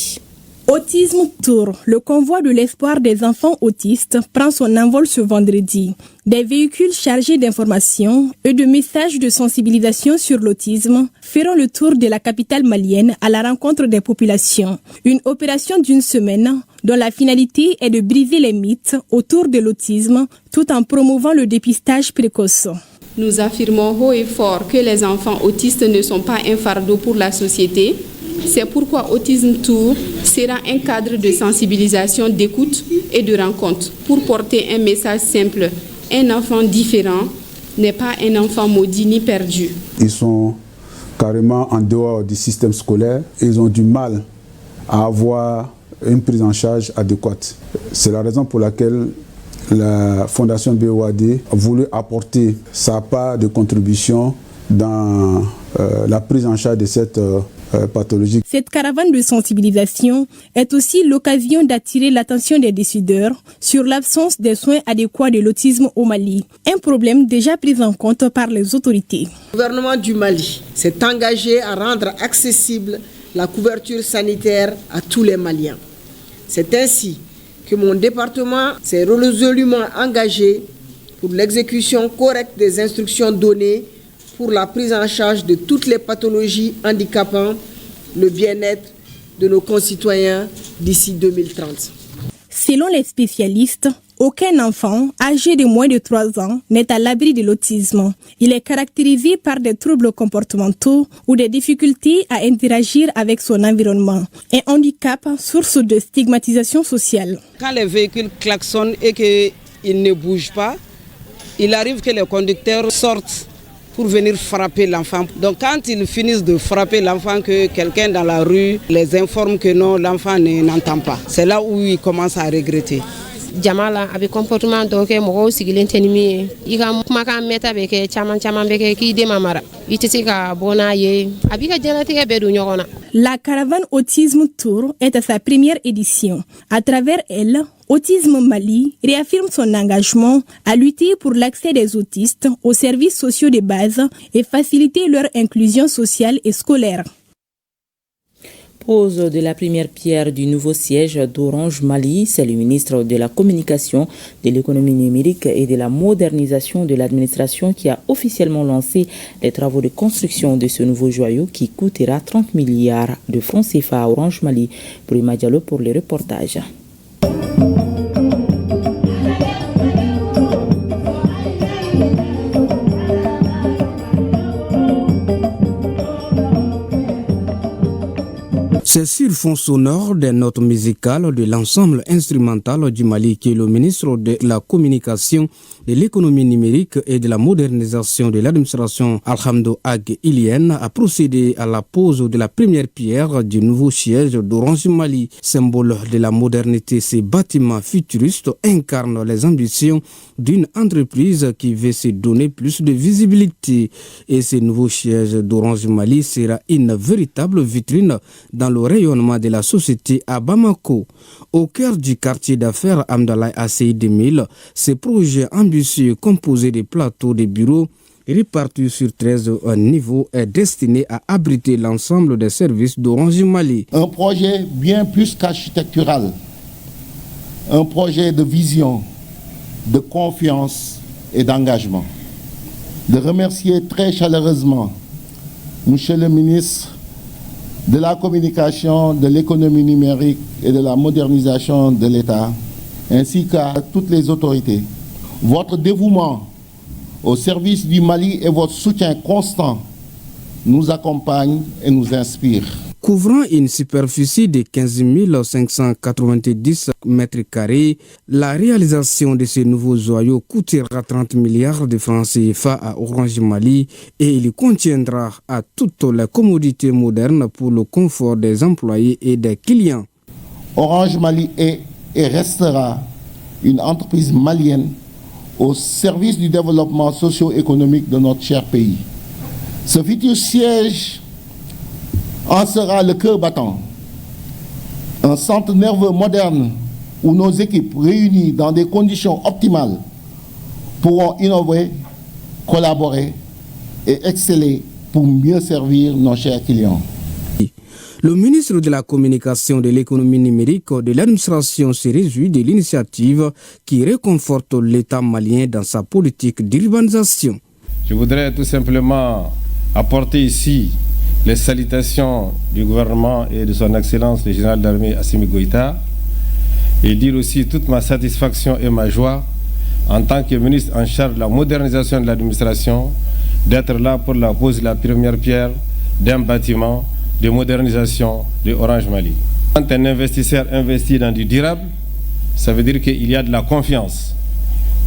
Autisme Tour, le convoi de l'espoir des enfants autistes, prend son envol ce vendredi. Des véhicules chargés d'informations et de messages de sensibilisation sur l'autisme feront le tour de la capitale malienne à la rencontre des populations. Une opération d'une semaine dont la finalité est de briser les mythes autour de l'autisme tout en promouvant le dépistage précoce. nous affirmons haut et fort que les enfants autistes ne sont pas un fardeau pour la société. C'est pourquoi Autism Tour sera un cadre de sensibilisation, d'écoute et de rencontre pour porter un message simple. Un enfant différent n'est pas un enfant maudit ni perdu. Ils sont carrément en dehors du système scolaire. Ils ont du mal à avoir une prise en charge adéquate. C'est la raison pour laquelle la Fondation BOAD a voulu apporter sa part de contribution dans la prise en charge de cette pathologie. Cette caravane de sensibilisation est aussi l'occasion d'attirer l'attention des décideurs sur l'absence des soins adéquats de l'autisme au Mali, un problème déjà pris en compte par les autorités. Le gouvernement du Mali s'est engagé à rendre accessible la couverture sanitaire à tous les Maliens. C'est ainsi que mon département s'est résolument engagé pour l'exécution correcte des instructions données pour la prise en charge de toutes les pathologies handicapant le bien-être de nos concitoyens d'ici 2030. Selon les spécialistes, aucun enfant âgé de moins de 3 ans n'est à l'abri de l'autisme. Il est caractérisé par des troubles comportementaux ou des difficultés à interagir avec son environnement. Un handicap, source de stigmatisation sociale. Quand les véhicules klaxonnent et qu'ils ne bougent pas, il arrive que les conducteurs sortent pour venir frapper l'enfant. Donc quand ils finissent de frapper l'enfant, que quelqu'un dans la rue les informe que non, l'enfant n'entend pas. C'est là où ils commencent à regretter. Jamala avec comportement donc mo sigilen tenimi ika maka meta beke chaman beke ki de mamara itesika bona ye abika janati ke bedu nyogona. La caravane Autisme Tour est à sa première édition. À travers elle, Autisme Mali réaffirme son engagement à lutter pour l'accès des autistes aux services sociaux de base et faciliter leur inclusion sociale et scolaire. Pose de la première pierre du nouveau siège d'Orange Mali, c'est le ministre de la Communication, de l'économie numérique et de la modernisation de l'administration qui a officiellement lancé les travaux de construction de ce nouveau joyau qui coûtera 30 milliards de francs CFA à Orange Mali. Brima Diallo pour le reportage. C'est sur fond sonore des notes musicales de l'ensemble instrumental du Mali que le ministre de la Communication, de l'économie numérique et de la modernisation de l'administration Alhamdo Ag Ilien a procédé à la pose de la première pierre du nouveau siège d'Orange Mali. Symbole de la modernité, ces bâtiments futuristes incarnent les ambitions d'une entreprise qui veut se donner plus de visibilité. Et ce nouveau siège d'Orange Mali sera une véritable vitrine dans le rayonnement de la société à Bamako. Au cœur du quartier d'affaires Amdalaï ACI 2000, ce projet ambitieux composé de plateaux de bureaux répartis sur 13 niveaux est destiné à abriter l'ensemble des services d'Orange Mali. Un projet bien plus qu'architectural, un projet de vision, de confiance et d'engagement. De remercier très chaleureusement Monsieur le ministre de la Communication, de l'économie numérique et de la modernisation de l'État, ainsi qu'à toutes les autorités. Votre dévouement au service du Mali et votre soutien constant nous accompagnent et nous inspirent. Couvrant une superficie de 15 590 mètres carrés, la réalisation de ces nouveaux joyaux coûtera 30 milliards de francs CFA à Orange Mali et il contiendra à toutes les commodités modernes pour le confort des employés et des clients. Orange Mali est et restera une entreprise malienne au service du développement socio-économique de notre cher pays. Ce futur siège en sera le cœur battant. Un centre nerveux moderne où nos équipes réunies dans des conditions optimales pourront innover, collaborer et exceller pour mieux servir nos chers clients. Le ministre de la Communication, de l'économie numérique et de l'administration se réjouit de l'initiative qui réconforte l'État malien dans sa politique d'urbanisation. Je voudrais tout simplement apporter ici les salutations du gouvernement et de son Excellence le général d'armée Assimi Goïta et dire aussi toute ma satisfaction et ma joie en tant que ministre en charge de la modernisation de l'administration, d'être là pour la pose de la première pierre d'un bâtiment de modernisation de Orange Mali. Quand un investisseur investit dans du durable, ça veut dire qu'il y a de la confiance.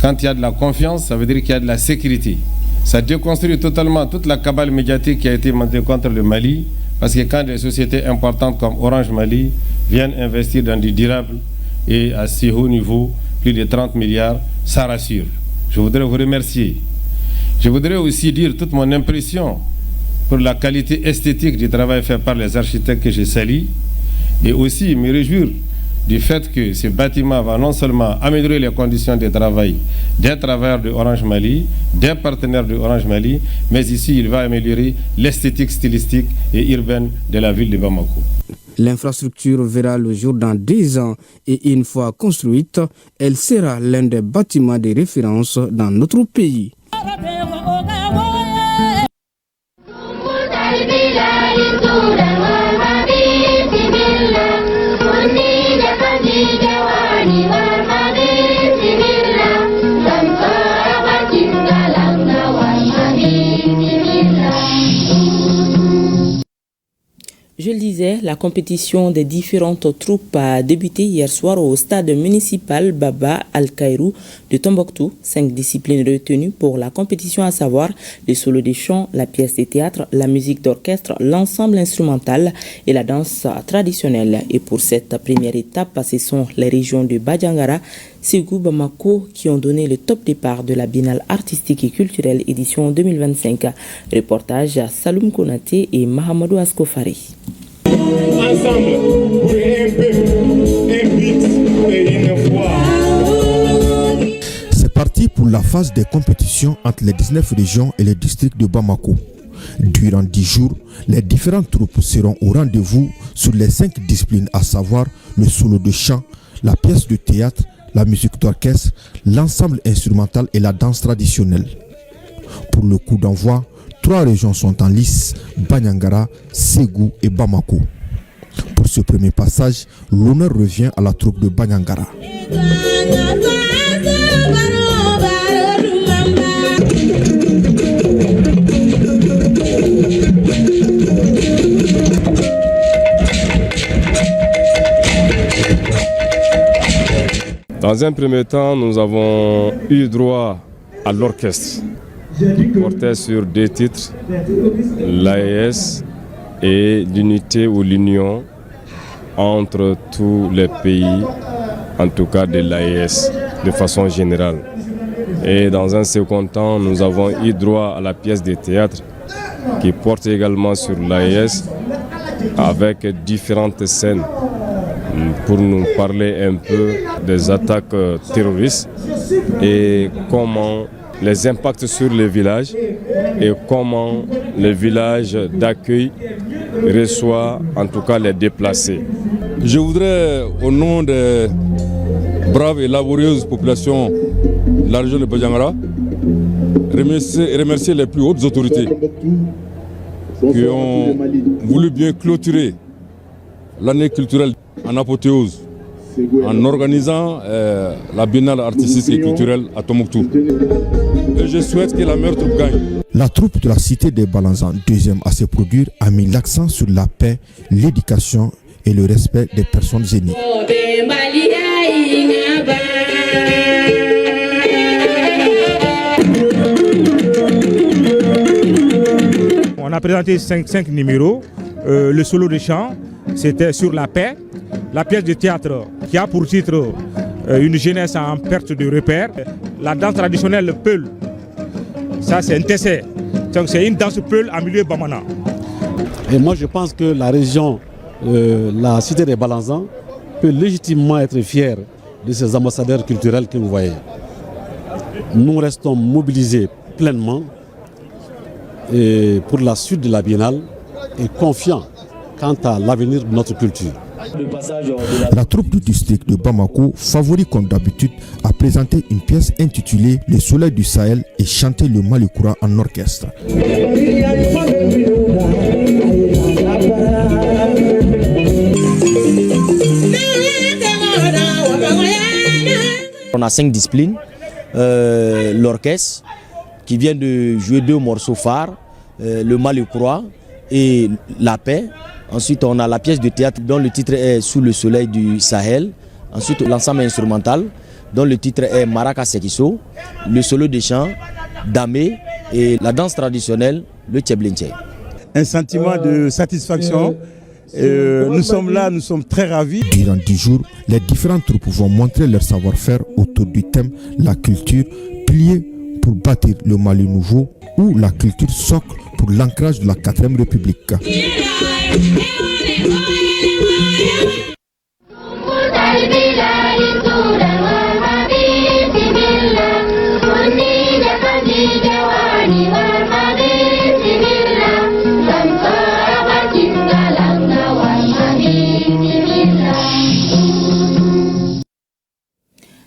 Quand il y a de la confiance, ça veut dire qu'il y a de la sécurité. Ça déconstruit totalement toute la cabale médiatique qui a été montée contre le Mali, parce que quand des sociétés importantes comme Orange Mali viennent investir dans du durable et à si haut niveau, plus de 30 milliards, ça rassure. Je voudrais vous remercier. Je voudrais aussi dire toute mon impression pour la qualité esthétique du travail fait par les architectes que je salue, et aussi me réjouir du fait que ce bâtiment va non seulement améliorer les conditions de travail des travailleurs de Orange Mali, des partenaires de Orange Mali, mais ici il va améliorer l'esthétique stylistique et urbaine de la ville de Bamako. L'infrastructure verra le jour dans 10 ans et une fois construite, elle sera l'un des bâtiments de référence dans notre pays. Je le disais, la compétition des différentes troupes a débuté hier soir au stade municipal Baba Al-Kairou de Tombouctou. 5 disciplines retenues pour la compétition, à savoir les solos de chant, la pièce de théâtre, la musique d'orchestre, l'ensemble instrumental et la danse traditionnelle. Et pour cette première étape, ce sont les régions de Badjangara, Ségou, Bamako qui ont donné le top départ de la Biennale artistique et culturelle édition 2025. Reportage à Saloum Konaté et Mahamadou Askofari. Ensemble, pour un peu, un beat et une voix. C'est parti pour la phase des compétitions entre les 19 régions et les districts de Bamako. Durant 10 jours, les différentes troupes seront au rendez-vous sur les 5 disciplines, à savoir le solo de chant, la pièce de théâtre, la musique d'orchestre, l'ensemble instrumental et la danse traditionnelle. Pour le coup d'envoi, 3 régions sont en lice, Banyangara, Ségou et Bamako. Pour ce premier passage, l'honneur revient à la troupe de Banyangara. Dans un premier temps, nous avons eu droit à l'orchestre, qui portait sur 2 titres, l'AES et l'unité ou l'union entre tous les pays, en tout cas de l'AES, de façon générale. Et dans un second temps, nous avons eu droit à la pièce de théâtre qui porte également sur l'AES avec différentes scènes pour nous parler un peu des attaques terroristes et comment les impacts sur les villages et comment les villages d'accueil reçoivent en tout cas les déplacés. Je voudrais, au nom des braves et laborieuses populations de la région de Badjangara, remercier les plus hautes autorités qui ont voulu bien clôturer l'année culturelle en apothéose en organisant la biennale artistique et culturelle à Tombouctou. Et je souhaite que la meilleure troupe gagne. La troupe de la cité des Balanzans, deuxième à se produire, a mis l'accent sur la paix, l'éducation et le respect des personnes aînées. On a présenté 5 numéros. Le solo de chant, c'était sur la paix. La pièce de théâtre qui a pour titre une jeunesse en perte de repère. La danse traditionnelle, le peul. Ça, c'est un tessé. Donc, c'est une danse peul en milieu bamana. Et moi, je pense que la région, la cité des Balanzans, peut légitimement être fière de ces ambassadeurs culturels que vous voyez. Nous restons mobilisés pleinement pour la suite de la biennale et confiants quant à l'avenir de notre culture. La troupe du district de Bamako, favori comme d'habitude, a présenté une pièce intitulée « Le soleil du Sahel » et chanté le Malikoura en orchestre. On a 5 disciplines. l'orchestre qui vient de jouer 2 morceaux phares, le Mali-Croix et La Paix. Ensuite, on a la pièce de théâtre dont le titre est Sous le soleil du Sahel. Ensuite, l'ensemble instrumental dont le titre est Maraka Sekiso, le solo de chant, Damé et la danse traditionnelle, le Tcheblinche. Un sentiment de satisfaction. Nous sommes là, nous sommes très ravis. Durant 10 jours, les différentes troupes vont montrer leur savoir-faire autour du thème La culture, pliée pour bâtir le Mali nouveau ou la culture socle pour l'ancrage de la 4e République.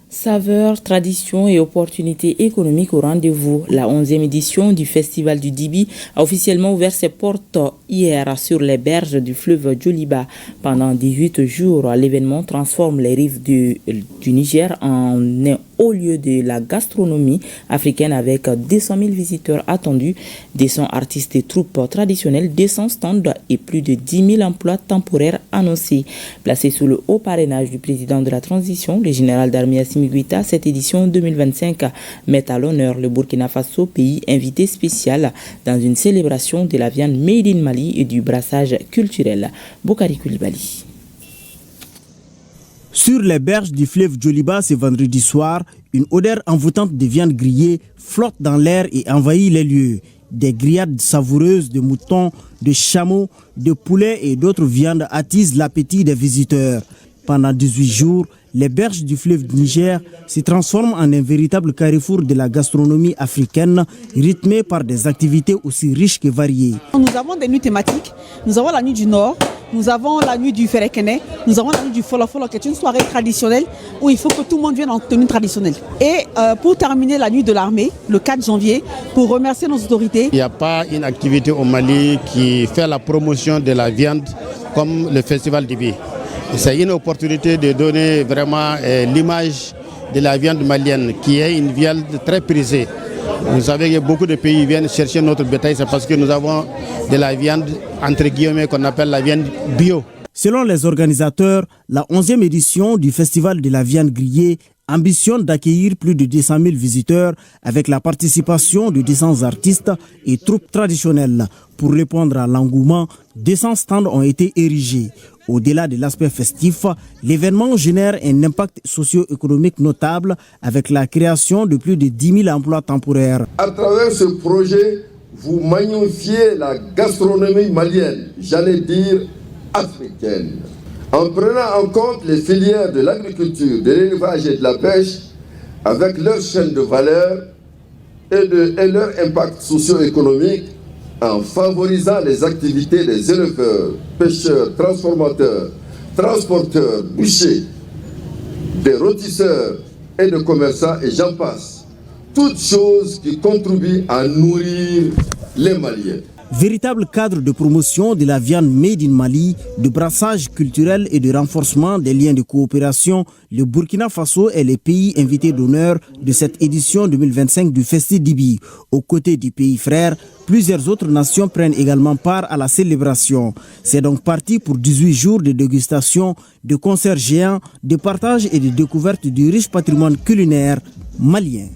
Saveurs, traditions et opportunités économiques au rendez-vous. La 11e édition du Festival du Dibi a officiellement ouvert ses portes hier sur les berges du fleuve Djoliba. Pendant 18 jours, l'événement transforme les rives du Niger en un haut lieu de la gastronomie africaine avec 200 000 visiteurs attendus, 200 artistes et troupes traditionnelles, 200 stands et plus de 10 000 emplois temporaires annoncés. Placé sous le haut parrainage du président de la transition, le général d'armée Assimi Goïta, cette édition 2025 met à l'honneur le Burkina Faso, pays invité spécial dans une célébration de la viande made in Mali et du brassage culturel. Bokari Koulibaly. Sur les berges du fleuve Djoliba ce vendredi soir, une odeur envoûtante de viande grillée flotte dans l'air et envahit les lieux. Des grillades savoureuses de moutons, de chameaux, de poulets et d'autres viandes attisent l'appétit des visiteurs. Pendant 18 jours, les berges du fleuve Niger se transforment en un véritable carrefour de la gastronomie africaine, rythmé par des activités aussi riches que variées. Nous avons des nuits thématiques, nous avons la nuit du Nord, nous avons la nuit du Ferekene, nous avons la nuit du Folofolo, qui est une soirée traditionnelle où il faut que tout le monde vienne en tenue traditionnelle. Et pour terminer la nuit de l'armée, le 4 janvier, pour remercier nos autorités. Il n'y a pas une activité au Mali qui fait la promotion de la viande comme le Festival Dibi. C'est une opportunité de donner vraiment l'image de la viande malienne, qui est une viande très prisée. Vous savez que beaucoup de pays viennent chercher notre bétail, c'est parce que nous avons de la viande, entre guillemets, qu'on appelle la viande bio. Selon les organisateurs, la 11e édition du Festival de la viande grillée ambitionne d'accueillir plus de 200 000 visiteurs avec la participation de 200 artistes et troupes traditionnelles. Pour répondre à l'engouement, 200 stands ont été érigés. Au-delà de l'aspect festif, l'événement génère un impact socio-économique notable avec la création de plus de 10 000 emplois temporaires. À travers ce projet, vous magnifiez la gastronomie malienne, j'allais dire africaine. En prenant en compte les filières de l'agriculture, de l'élevage et de la pêche, avec leur chaîne de valeur et leur impact socio-économique, en favorisant les activités des éleveurs, pêcheurs, transformateurs, transporteurs, bouchers, des rôtisseurs et de commerçants, et j'en passe. Toutes choses qui contribuent à nourrir les Maliens. Véritable cadre de promotion de la viande made in Mali, de brassage culturel et de renforcement des liens de coopération, le Burkina Faso est le pays invité d'honneur de cette édition 2025 du Festi Dibi. Aux côtés du pays frère, plusieurs autres nations prennent également part à la célébration. C'est donc parti pour 18 jours de dégustation, de concerts géants, de partage et de découverte du riche patrimoine culinaire malien.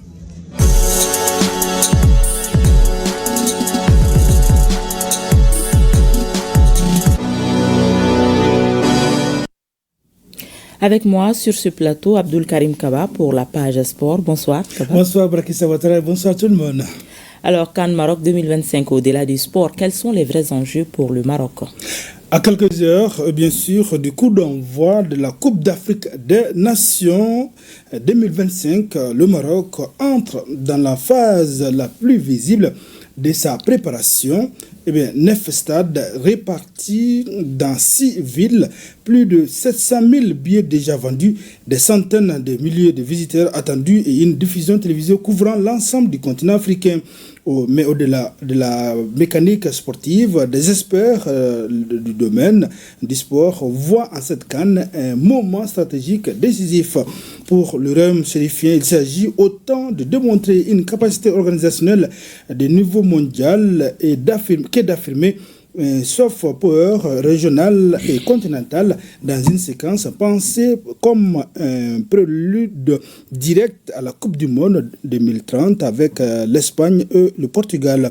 Avec moi sur ce plateau, Abdul Karim Kaba pour la page sport. Bonsoir. Kaba. Bonsoir Brakissa Ouattara, bonsoir tout le monde. Alors, CAN Maroc 2025, au-delà du sport, quels sont les vrais enjeux pour le Maroc? À quelques heures, bien sûr, du coup d'envoi de la Coupe d'Afrique des Nations 2025, le Maroc entre dans la phase la plus visible de sa préparation. 9 stades répartis dans 6 villes, plus de 700 000 billets déjà vendus, des centaines de milliers de visiteurs attendus et une diffusion télévisée couvrant l'ensemble du continent africain. Mais au-delà de la mécanique sportive, des experts du domaine du sport voient en cette CAN un moment stratégique décisif. Pour le Royaume chérifien, il s'agit autant de démontrer une capacité organisationnelle de niveau mondial et d'affirmer soft power régional et continental dans une séquence pensée comme un prélude direct à la Coupe du Monde 2030 avec l'Espagne et le Portugal.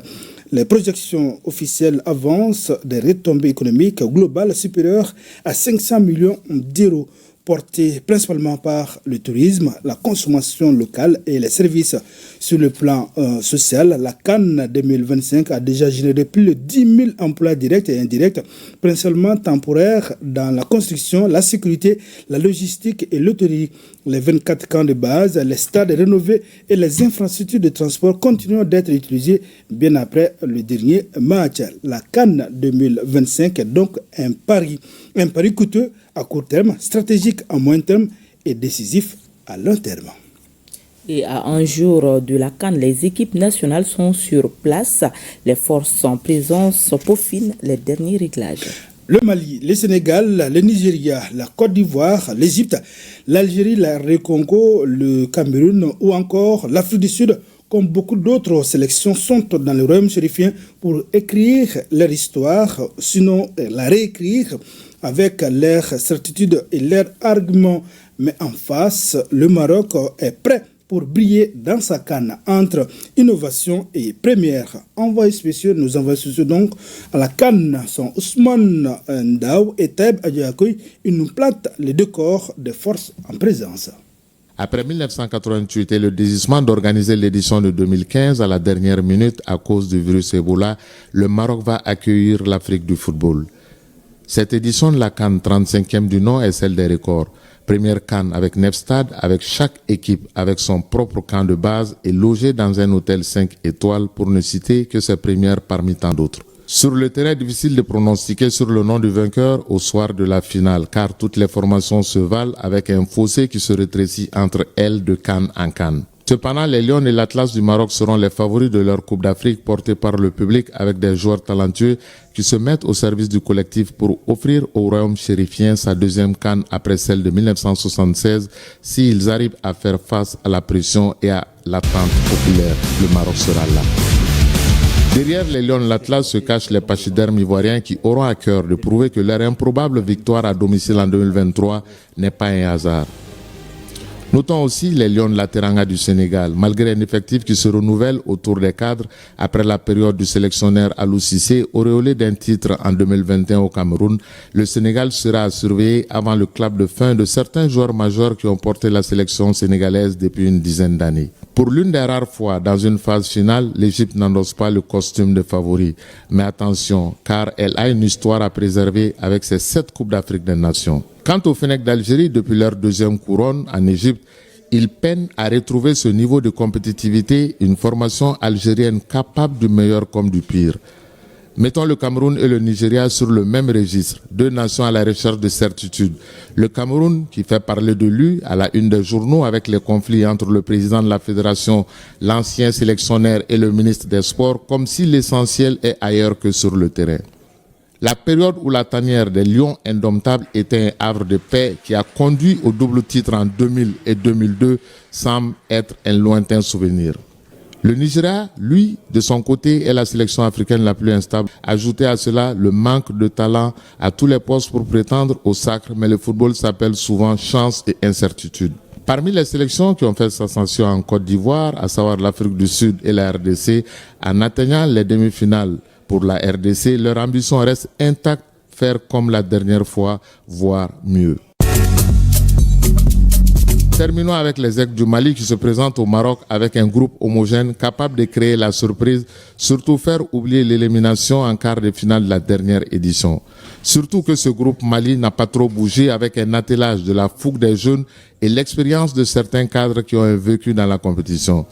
Les projections officielles avancent des retombées économiques globales supérieures à 500 millions d'euros, portées principalement par le tourisme, la consommation locale et les services. Sur le plan social, la CAN 2025 a déjà généré plus de 10 000 emplois directs et indirects, principalement temporaires dans la construction, la sécurité, la logistique et l'hôtellerie. Les 24 camps de base, les stades rénovés et les infrastructures de transport continuent d'être utilisés bien après le dernier match. La CAN 2025 est donc un pari coûteux à court terme, stratégique à moyen terme et décisif à long terme. Et à un jour de la CAN, les équipes nationales sont sur place. Les forces en présence peaufinent les derniers réglages. Le Mali, le Sénégal, le Nigeria, la Côte d'Ivoire, l'Égypte, l'Algérie, la Congo, le Cameroun ou encore l'Afrique du Sud, comme beaucoup d'autres sélections, sont dans le Royaume chérifien pour écrire leur histoire, sinon la réécrire avec leurs certitudes et leurs arguments. Mais en face, le Maroc est prêt pour briller dans sa CAN entre innovation et première. Envoyés spéciaux, nous envoyons spéciaux donc à la CAN sont Ousmane Ndaw et Taïb Adjakoui. Ils nous plantent les décors des forces en présence. Après 1988 et le désistement d'organiser l'édition de 2015 à la dernière minute à cause du virus Ebola, le Maroc va accueillir l'Afrique du football. Cette édition de la CAN 35e du nom est celle des records. Première CAN avec 9 stades, avec chaque équipe avec son propre camp de base et logé dans un hôtel 5 étoiles pour ne citer que ses premières parmi tant d'autres. Sur le terrain, difficile de pronostiquer sur le nom du vainqueur au soir de la finale, car toutes les formations se valent avec un fossé qui se rétrécit entre elles de CAN en CAN. Cependant, les Lions et l'Atlas du Maroc seront les favoris de leur Coupe d'Afrique portée par le public avec des joueurs talentueux qui se mettent au service du collectif pour offrir au Royaume chérifien sa deuxième CAN après celle de 1976 s'ils arrivent à faire face à la pression et à l'attente populaire. Le Maroc sera là. Derrière les Lions de l'Atlas se cachent les pachydermes ivoiriens qui auront à cœur de prouver que leur improbable victoire à domicile en 2023 n'est pas un hasard. Notons aussi les Lions de la Teranga du Sénégal. Malgré un effectif qui se renouvelle autour des cadres après la période du sélectionneur Alou Cissé, auréolé d'un titre en 2021 au Cameroun, le Sénégal sera à surveiller avant le clap de fin de certains joueurs majeurs qui ont porté la sélection sénégalaise depuis une dizaine d'années. Pour l'une des rares fois dans une phase finale, l'Égypte n'endosse pas le costume de favori. Mais attention, car elle a une histoire à préserver avec ses 7 Coupes d'Afrique des Nations. Quant au Fennec d'Algérie, depuis leur deuxième couronne en Égypte, ils peinent à retrouver ce niveau de compétitivité, une formation algérienne capable du meilleur comme du pire. Mettons le Cameroun et le Nigeria sur le même registre, 2 nations à la recherche de certitude. Le Cameroun, qui fait parler de lui à la une des journaux avec les conflits entre le président de la fédération, l'ancien sélectionneur et le ministre des Sports, comme si l'essentiel est ailleurs que sur le terrain. La période où la tanière des Lions indomptables était un havre de paix qui a conduit au double titre en 2000 et 2002 semble être un lointain souvenir. Le Nigeria, lui, de son côté, est la sélection africaine la plus instable. Ajoutez à cela le manque de talent à tous les postes pour prétendre au sacre, mais le football s'appelle souvent chance et incertitude. Parmi les sélections qui ont fait sensation en Côte d'Ivoire, à savoir l'Afrique du Sud et la RDC, en atteignant les demi-finales pour la RDC, leur ambition reste intacte, faire comme la dernière fois, voire mieux. Terminons avec les Aigles du Mali qui se présentent au Maroc avec un groupe homogène capable de créer la surprise, surtout faire oublier l'élimination en quart de finale de la dernière édition. Surtout que ce groupe Mali n'a pas trop bougé avec un attelage de la fougue des jeunes et l'expérience de certains cadres qui ont vécu dans la compétition.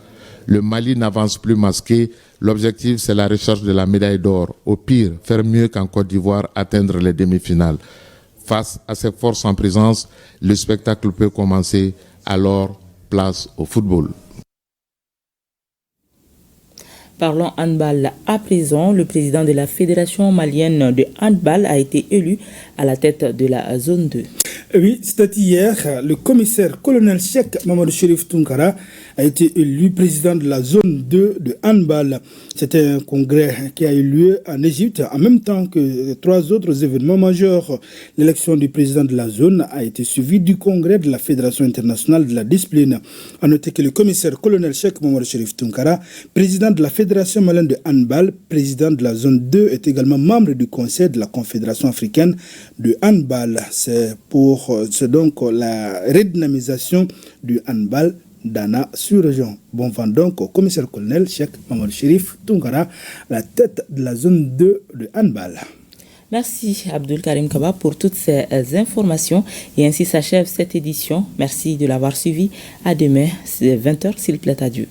Le Mali n'avance plus masqué. L'objectif, c'est la recherche de la médaille d'or. Au pire, faire mieux qu'en Côte d'Ivoire, atteindre les demi-finales. Face à ces forces en présence, le spectacle peut commencer. Alors, place au football. Parlons handball à présent. Le président de la Fédération malienne de handball a été élu à la tête de la zone 2. Oui, c'était hier. Le commissaire colonel Cheikh Mamadou Chérif Tounkara a été élu président de la zone 2 de handball. C'était un congrès qui a eu lieu en Égypte en même temps que 3 autres événements majeurs. L'élection du président de la zone a été suivie du congrès de la Fédération internationale de la discipline. A noter que le commissaire colonel Cheikh Mamadou Chérif Tounkara, président de la Fédération malienne de handball, président de la zone 2, est également membre du conseil de la Confédération africaine de handball. C'est donc la redynamisation du handball dans la sous-région. Bon vent donc au commissaire colonel Cheikh Mamadou Chérif Tounkara à la tête de la zone 2 de handball. Merci Abdul Karim Kaba pour toutes ces informations et ainsi s'achève cette édition. Merci de l'avoir suivi. À demain, c'est 20h s'il plaît à Dieu.